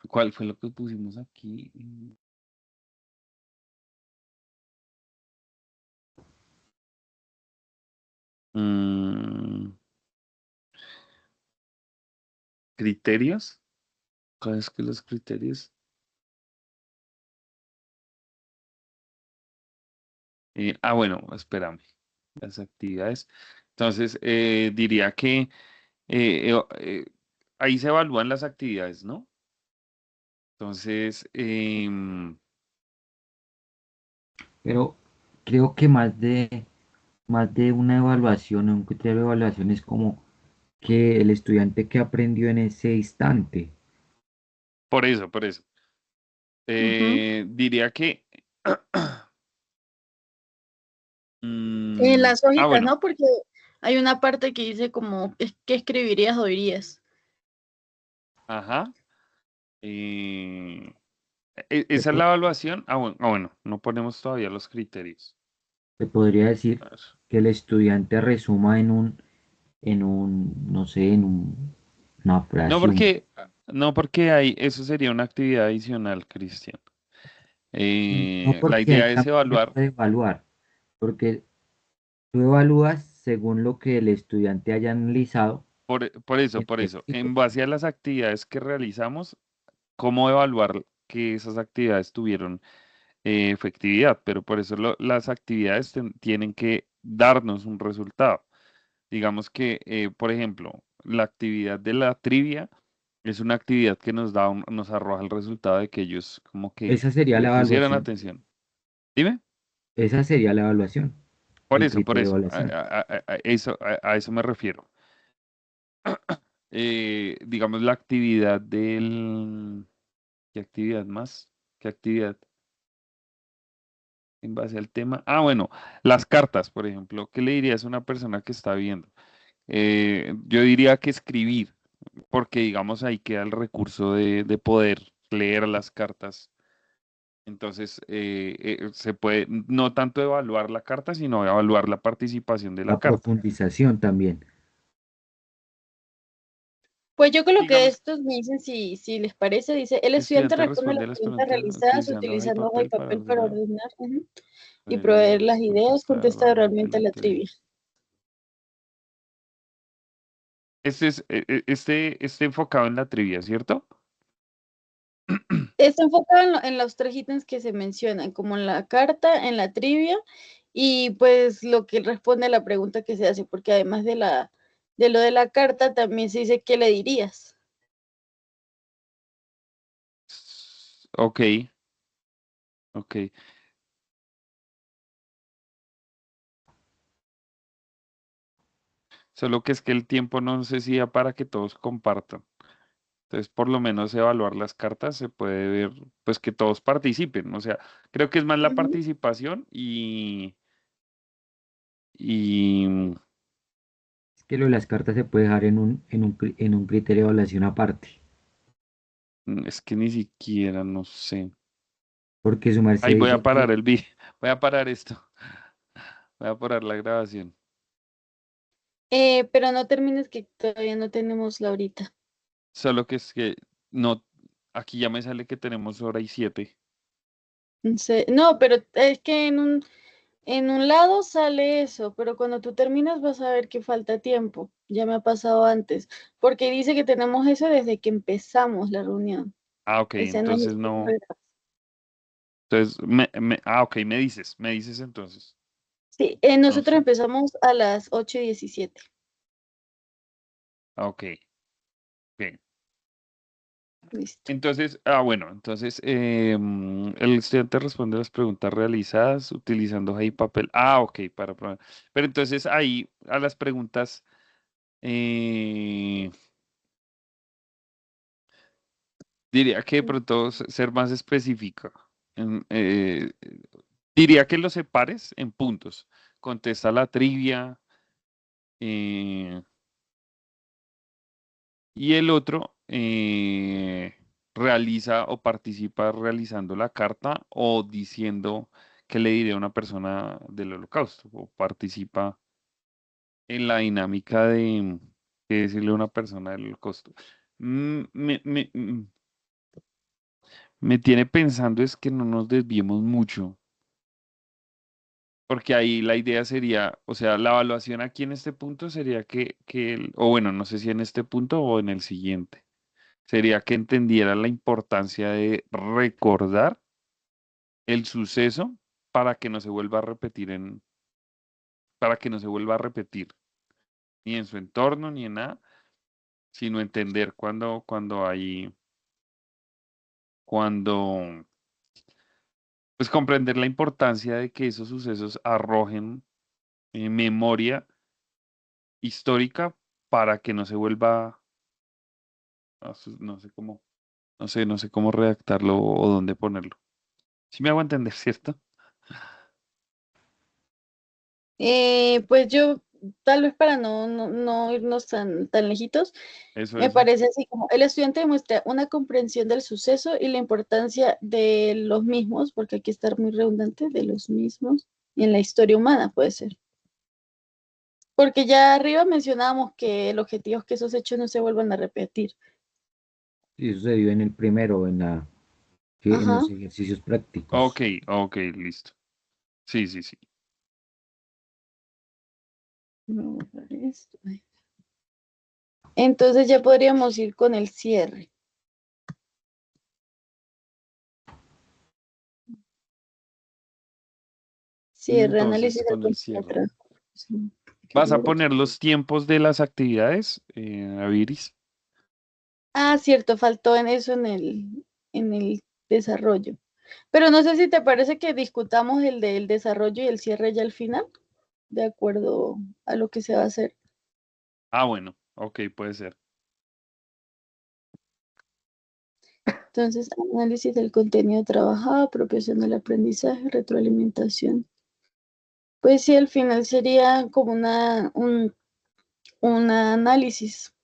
¿Cuál fue lo que pusimos aquí? Mm, ¿Criterios? ¿Cuáles que los criterios? Bueno, espérame. Las actividades. Entonces, diría que ahí se evalúan las actividades, ¿no? Entonces, Pero creo que más de una evaluación, un criterio de evaluación es como que el estudiante que aprendió en ese instante. por eso, por eso. Ujú. Diría que, En las hojitas, bueno, ¿no? Porque hay una parte que dice como, ¿qué escribirías o dirías? ajá. eh, Se, Esa es la po- evaluación. Bueno, no ponemos todavía los criterios. se podría decir A ver. que el estudiante resuma no sé, una No frase, porque, no porque eso sería una actividad adicional, Cristian. no La porque ahí idea es también se evaluar, puede evaluar, porque tú evalúas según lo que el estudiante haya analizado por y eso, el por eso. éxito. En base a las actividades que realizamos, cómo evaluar que esas actividades tuvieron efectividad, pero por eso las actividades tienen que darnos un resultado. Digamos que, por ejemplo, la actividad de la trivia es una actividad que nos arroja el resultado de que ellos como que Esa sería la pusieran evaluación. atención. Dime. Esa sería la evaluación, el Por criterio de eso, evaluación. a eso me refiero. Digamos la actividad ¿qué actividad más? ¿Qué actividad en base al tema? Bueno, las cartas, por ejemplo. ¿Qué le dirías a una persona que está viendo? Yo diría que escribir, porque digamos ahí queda el recurso de poder leer las cartas. Entonces, se puede no tanto evaluar la carta, sino evaluar la participación de la La carta. profundización también. Pues yo coloqué Digamos, estos, me dicen si les parece, dice, el estudiante estudiante responde responde las a las preguntas preguntas realizadas utilizando hoja y utilizando hoja y papel para papel para ordenar, ordenar, ujú, y proveer las ideas, contestar contesta realmente realmente la la trivia. trivia. Este enfocado en la trivia, ¿cierto? Está enfocado en los tres ítems que se mencionan, como en la carta, en la trivia, y pues lo que responde a la pregunta que se hace, porque además de lo de la carta, también se dice qué le dirías. Ok, ok. Solo que es que el tiempo no sé si da para que todos compartan. Entonces, por lo menos evaluar las cartas se puede ver, pues que todos participen. O sea, creo que es más la Ujú. participación y Es que lo de las cartas se puede dejar en un criterio de evaluación aparte, es que ni siquiera, no sé. porque su merced Ahí voy a dice parar que el video, voy a parar esto, voy a parar la grabación. Pero no termines que todavía no tenemos la horita. Solo que es que no, aquí ya me sale que tenemos hora y 7. No, pero es que en un lado sale eso, pero cuando tú terminas vas a ver que falta tiempo. Ya me ha pasado antes, porque dice que tenemos eso desde que empezamos la reunión. Ah, ok, Ese no es entonces no. Entonces, ok, me dices entonces. Sí, nosotros Entonces, empezamos a las 8:17. ok, ok. Listo. Entonces, bueno, entonces el estudiante responde las preguntas realizadas utilizando hoja y papel. Ah, ok, para probar. Pero entonces ahí a las preguntas eh, diría que de pronto ser más específica. En, diría que lo separes en puntos. Contesta la trivia eh, y el otro realiza o participa realizando la carta o diciendo que le diré a una persona del holocausto o participa en la dinámica de que decirle a una persona del holocausto. Me tiene pensando es que no nos desviemos mucho. Porque ahí la idea sería, o sea, la evaluación aquí en este punto sería o bueno, no sé si en este punto o en el siguiente, sería que entendiera la importancia de recordar el suceso para que no se vuelva a repetir para que no se vuelva a repetir, ni en su entorno, ni en nada, sino entender cuando, pues comprender la importancia de que esos sucesos arrojen memoria histórica para que no se vuelva no sé cómo, no sé cómo redactarlo o dónde ponerlo. Si me hago entender, ¿cierto? Pues yo, tal vez para no irnos tan lejitos, Eso, me eso. parece así como el estudiante demuestra una comprensión del suceso y la importancia de los mismos, porque hay que estar muy redundante, de los mismos, y en la historia humana puede ser. Porque ya arriba mencionábamos que el objetivo es que esos hechos no se vuelvan a repetir. Y eso se dio en el primero, sí, en Ajá. los ejercicios Ok, prácticos. ok, listo. Sí, sí, sí. Vamos a ver esto. Entonces ya podríamos ir con el cierre. Cierre, Entonces, análisis del con el contenido de cierre. trabajo. Sí, que ¿Vas a logro. poner los tiempos de las actividades, Aviris? Ah, cierto, faltó en eso en el desarrollo. Pero no sé si te parece que discutamos el del desarrollo y el cierre ya al final, de acuerdo a lo que se va a hacer. Ah, bueno, ok, puede ser. Entonces, análisis del contenido trabajado, apropiación del aprendizaje, retroalimentación. Pues sí, al final sería como un análisis.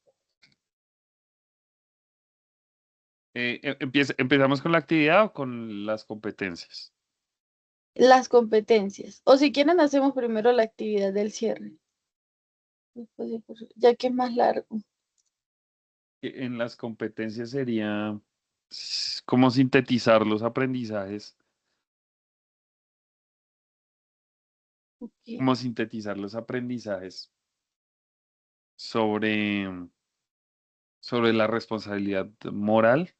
¿Empezamos con la actividad o con las competencias? Las competencias. O si quieren, hacemos primero la actividad del cierre, ya que es más largo. En las competencias sería como sintetizar los aprendizajes, Ok. como sintetizar los aprendizajes sobre la responsabilidad moral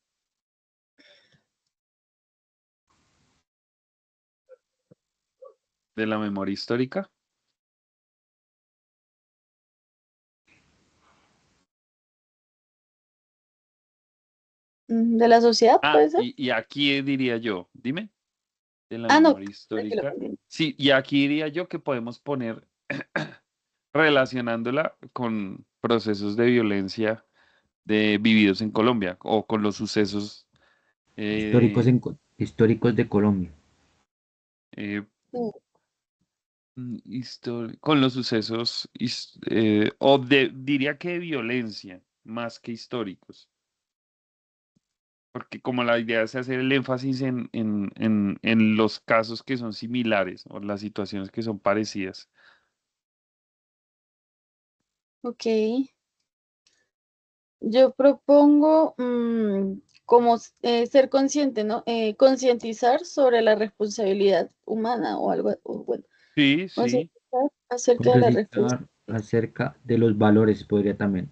de la memoria histórica. De la sociedad, Ah, puede ser. y aquí diría yo, dime, de la Ah, no, memoria tranquilo, histórica. tranquilo. Sí, y aquí diría yo que podemos poner relacionándola con procesos de violencia vividos en Colombia o con los sucesos eh, Históricos de Colombia. eh, Mm, con los sucesos diría que de violencia más que históricos. Porque como la idea es hacer el énfasis en los casos que son similares o las situaciones que son parecidas. Ok. Yo propongo como ser consciente, ¿no? Concientizar sobre la responsabilidad humana o algo, o bueno, Sí, sí. concientizar acerca de la Concientizar responsabilidad. acerca de los valores, podría también.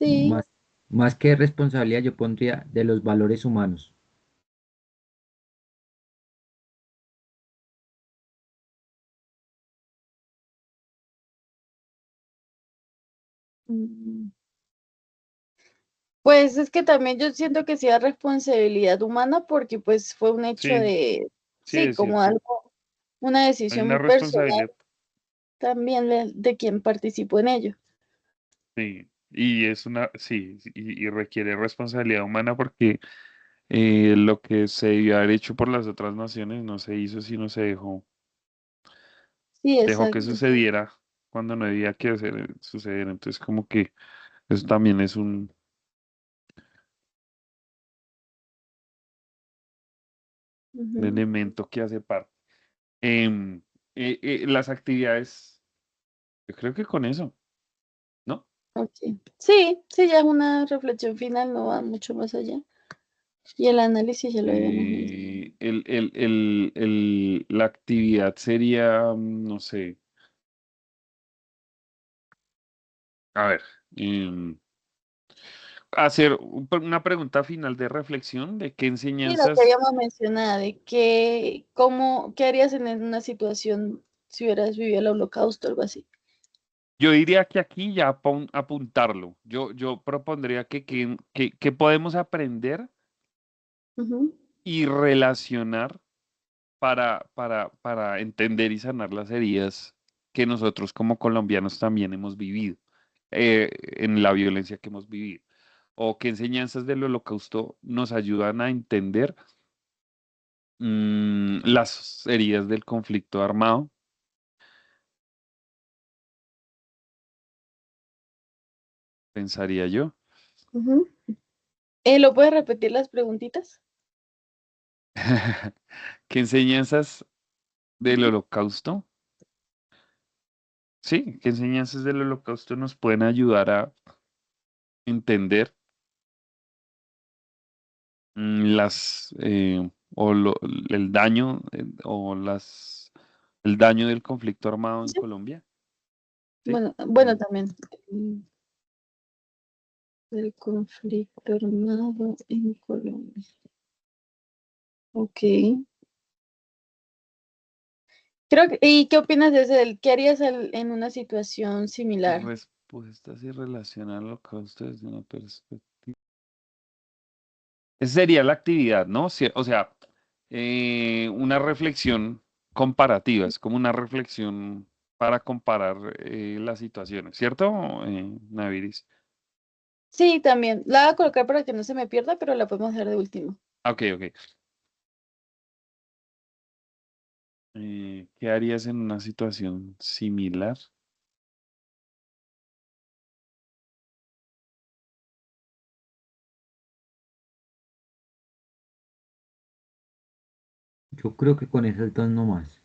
Sí, Más, más que responsabilidad, yo pondría de los valores humanos. mm, pues es que también yo siento que sí hay responsabilidad humana porque pues fue un hecho Sí, de, sí, sí, es como cierto. algo, una Hay decisión una muy personal responsabilidad. también de quien participó en ello. Sí. Y es una, sí, y requiere responsabilidad humana porque lo que se debió haber hecho por las otras naciones no se hizo, sino se Sí, dejó que exacto. sucediera cuando no debía que suceder. Entonces, como que eso también es un Ujú, elemento que hace parte. Em, las actividades, yo creo que con eso, ¿no? ok. Sí, sí, ya es una reflexión final, no va mucho más allá. Y el análisis ya lo habíamos mencionado. La actividad sería, no sé, a ver, em, hacer una pregunta final de reflexión de qué Sí, lo que enseñanzas. habíamos mencionado, de que, cómo, qué harías en una situación si hubieras vivido el holocausto o algo así. Yo diría que aquí ya apuntarlo. Yo propondría que podemos aprender Ujú. y relacionar para entender y sanar las heridas que nosotros como colombianos también hemos vivido en la violencia que hemos vivido. O qué enseñanzas del holocausto nos ayudan a entender las heridas del conflicto armado, pensaría yo. Ujú. ¿Lo puedes repetir las preguntitas? ¿Qué enseñanzas del Ujú. holocausto? Sí, ¿qué enseñanzas del holocausto nos pueden ayudar a entender las el daño el daño del conflicto armado en Sí. Colombia? Sí. Bueno, también. mm, El conflicto armado en Colombia. Ok. ¿Y qué opinas de ese? ¿Qué harías en una situación similar? Respuestas y relación al holocausto desde una perspectiva. Esa sería la actividad, ¿no? O sea, una reflexión comparativa, es como una reflexión para comparar las situaciones, ¿cierto, Naviris? Sí, también. La voy a colocar para que no se me pierda, pero la podemos hacer de último. Ok, ok. ¿Qué harías en una situación similar? Yo creo que con esas dos nomás.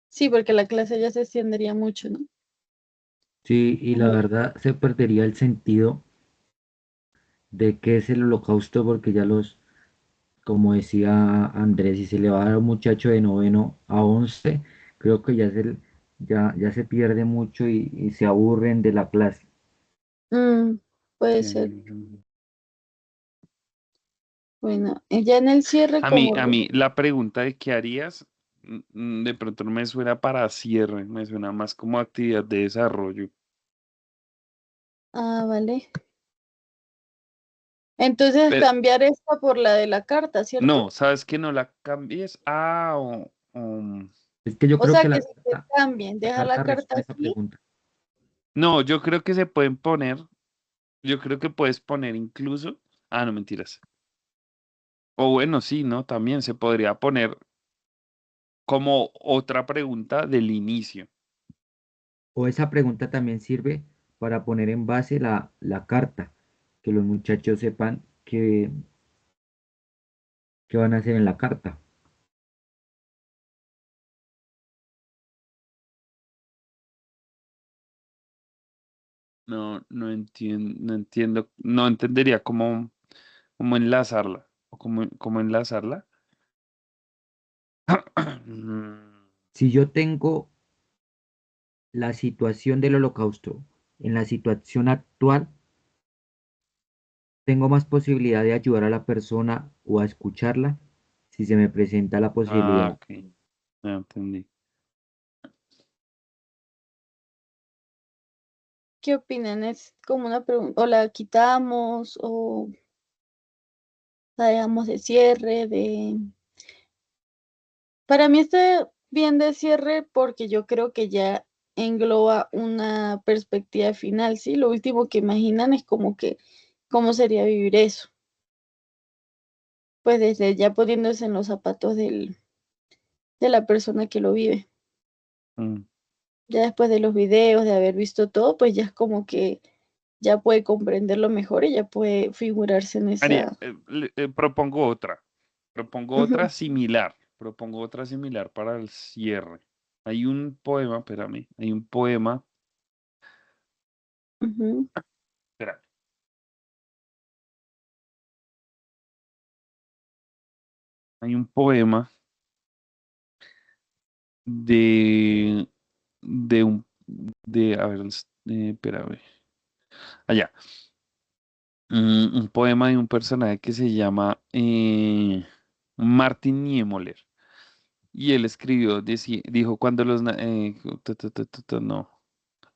Sí, porque la clase ya se extendería mucho, ¿no? Sí, y la Ujú. verdad se perdería el sentido de qué es el holocausto porque ya como decía Andrés, si se le va a dar a un muchacho de noveno a 11, creo que ya se pierde mucho y se aburren de la clase. Mm, puede ¿Qué ser. haría yo? Bueno, ya en el cierre, como A mí, la pregunta de qué harías, de pronto no me suena para cierre, me suena más como actividad de desarrollo. ah, vale. Entonces Pero, cambiar esta por la de la carta, ¿cierto? no, ¿sabes que no la cambies? Es que yo O creo que sea, que si te cambien, la deja la carta carta resume esa aquí. pregunta. no, yo creo que se pueden poner, yo creo que puedes poner incluso, no, mentiras. O bueno, sí, ¿no? También se podría poner como otra pregunta del inicio. O esa pregunta también sirve para poner en base la carta, que los muchachos sepan qué van a hacer en la carta. no entiendo, no entendería cómo enlazarla, o cómo enlazarla. Mm, Si yo tengo la situación del holocausto en la situación actual, tengo más posibilidad de ayudar a la persona o a escucharla si se me presenta la posibilidad. ok, ya entendí. ¿Qué opinan? Es como una pregunta, o la quitamos, o la dejamos de cierre, de... Para mí está bien de cierre porque yo creo que ya engloba una perspectiva final, ¿sí? Lo último que imaginan es como que, ¿cómo sería vivir eso? Pues desde ya poniéndose en los zapatos de la persona que lo vive. Mm. Ya después de los videos, de haber visto todo, pues ya es como que ya puede comprenderlo mejor y ya puede figurarse en Haría, esa... propongo Ujú, otra similar para el cierre. Hay un poema, espérame, ujú. espera, hay un poema de, de un, a ver, espérame, allá, un poema de un personaje que se llama Martin Niemöller. Y él escribió, dijo, cuando no,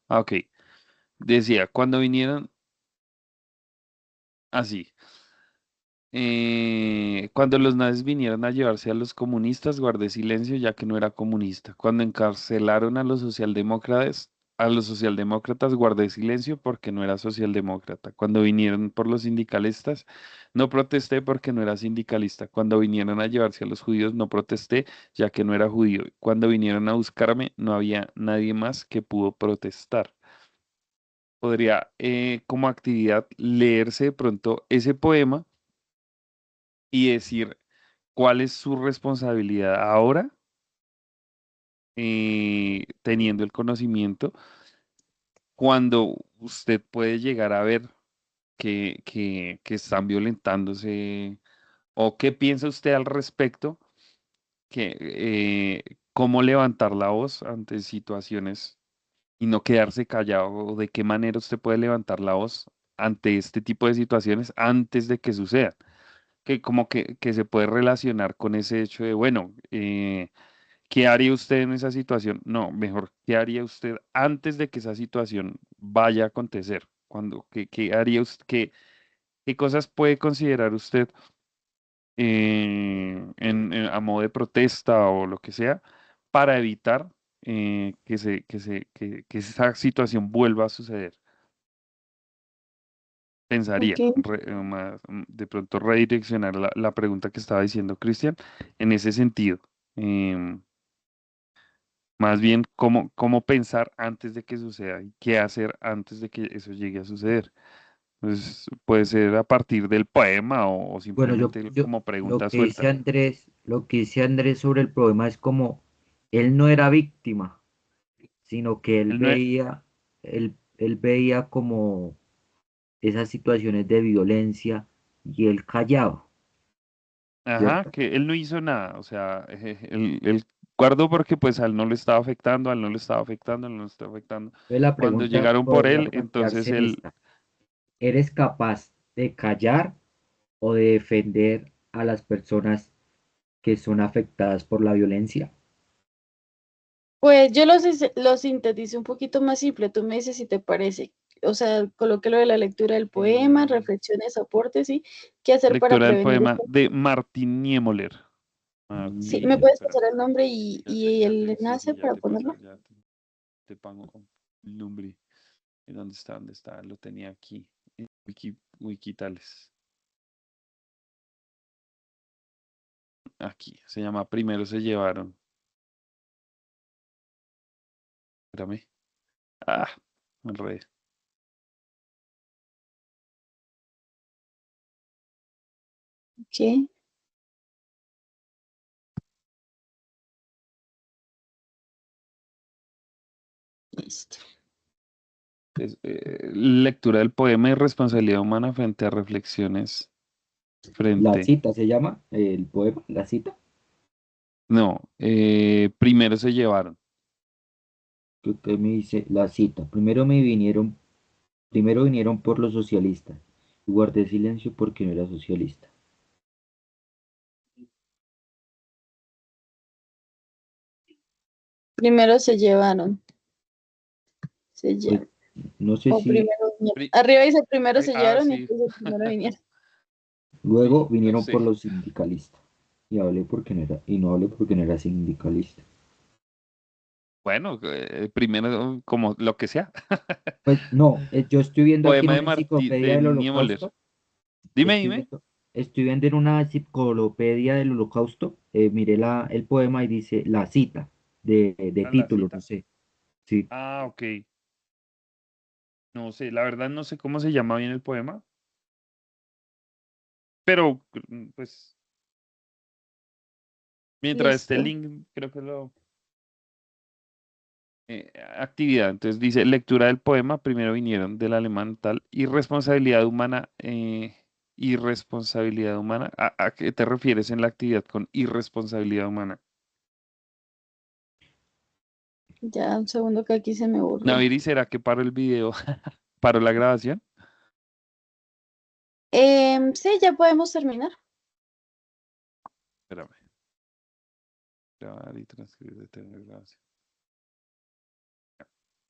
ok, decía, cuando vinieron, así. Cuando los nazis vinieron a llevarse a los comunistas, guardé silencio ya que no era comunista. Cuando encarcelaron a los socialdemócratas, guardé silencio porque no era socialdemócrata. Cuando vinieron por los sindicalistas, no protesté porque no era sindicalista. Cuando vinieron a llevarse a los judíos, no protesté ya que no era judío. Cuando vinieron a buscarme, no había nadie más que pudo protestar. Podría, como actividad, leerse de pronto ese poema y decir cuál es su responsabilidad ahora, teniendo el conocimiento, cuando usted puede llegar a ver que están violentándose, o qué piensa usted al respecto, cómo levantar la voz ante situaciones y no quedarse callado, o de qué manera usted puede levantar la voz ante este tipo de situaciones antes de que sucedan, que como que se puede relacionar con ese hecho de, bueno, ¿qué haría usted en esa situación? No, mejor, ¿qué haría usted antes de que esa situación vaya a acontecer? ¿Qué haría usted? ¿Qué cosas puede considerar usted, a modo de protesta o lo que sea para evitar, que esa situación vuelva a suceder? Pensaría, Ok, de pronto redireccionar la pregunta que estaba diciendo Cristian en ese sentido. Em, Más bien, cómo pensar antes de que suceda y qué hacer antes de que eso llegue a suceder. Pues puede ser a partir del poema o Bueno, simplemente como lo pregunta que dice suelta. Andrés, lo que dice Andrés sobre el problema es como él no era víctima, sino que Él no es- él veía como esas situaciones de violencia y él callaba, ajá, ¿cierto? que él no hizo nada, o sea, él guardó porque pues a él no le estaba afectando, a él no le estaba afectando, a él no le estaba afectando. Entonces la Cuando pregunta llegaron por podría él, plantearse entonces en él, esta. ¿Eres capaz de callar o de defender a las personas que son afectadas por la violencia? pues yo lo sintetizo un poquito más simple, tú me dices si te parece. O sea, coloqué lo de la lectura del poema, eh, reflexiones, aportes, ¿sí? ¿Qué hacer para lectura del prevenir poema esto? de Martín Niemöller. Sí, ¿me Martín, puedes espera. pasar el nombre y Ya el te, sí, enlace sí, ya para te paso, ponerlo? te pongo el nombre. ¿Y dónde está? ¿Dónde está? Lo tenía aquí. En Wikitales. Aquí. Se llama Primero se llevaron. Espérame. Ah, me enredé. Ok, listo. lectura del poema y responsabilidad humana frente a reflexiones La frente. cita se llama el poema, la cita. No, primero se llevaron. Que me dice la cita. Primero vinieron por los socialistas. Y guardé silencio porque no era socialista. Primero se llevaron. Se Pues llevan. no sé O si primero vinieron. Pri- Arriba dice primero se Ah, llevaron y sí, entonces primero vinieron. luego sí, no vinieron por sé. los sindicalistas. Y no hablé porque no era sindicalista. Bueno, primero como lo que sea. Pues no, yo estoy viendo aquí en Poema una enciclopedia De del Niemöller. Holocausto. Dime, Estoy dime. viendo, estoy viendo en una enciclopedia del Holocausto. Miré el poema y dice la cita de A la título, no cita. sé. Sí, Ah, ok. No sé, la verdad no sé cómo se llama bien el poema, pero pues mientras esté el Listo. link, creo que lo... actividad, entonces dice lectura del poema, primero vinieron del alemán tal, irresponsabilidad humana, ¿a qué te refieres en la actividad con irresponsabilidad humana? Ya un segundo que aquí se me borró. Naviri, ¿será que paro el video, paro la grabación? Sí, ya podemos terminar. Espérame. Grabar y transcribir, detener grabación.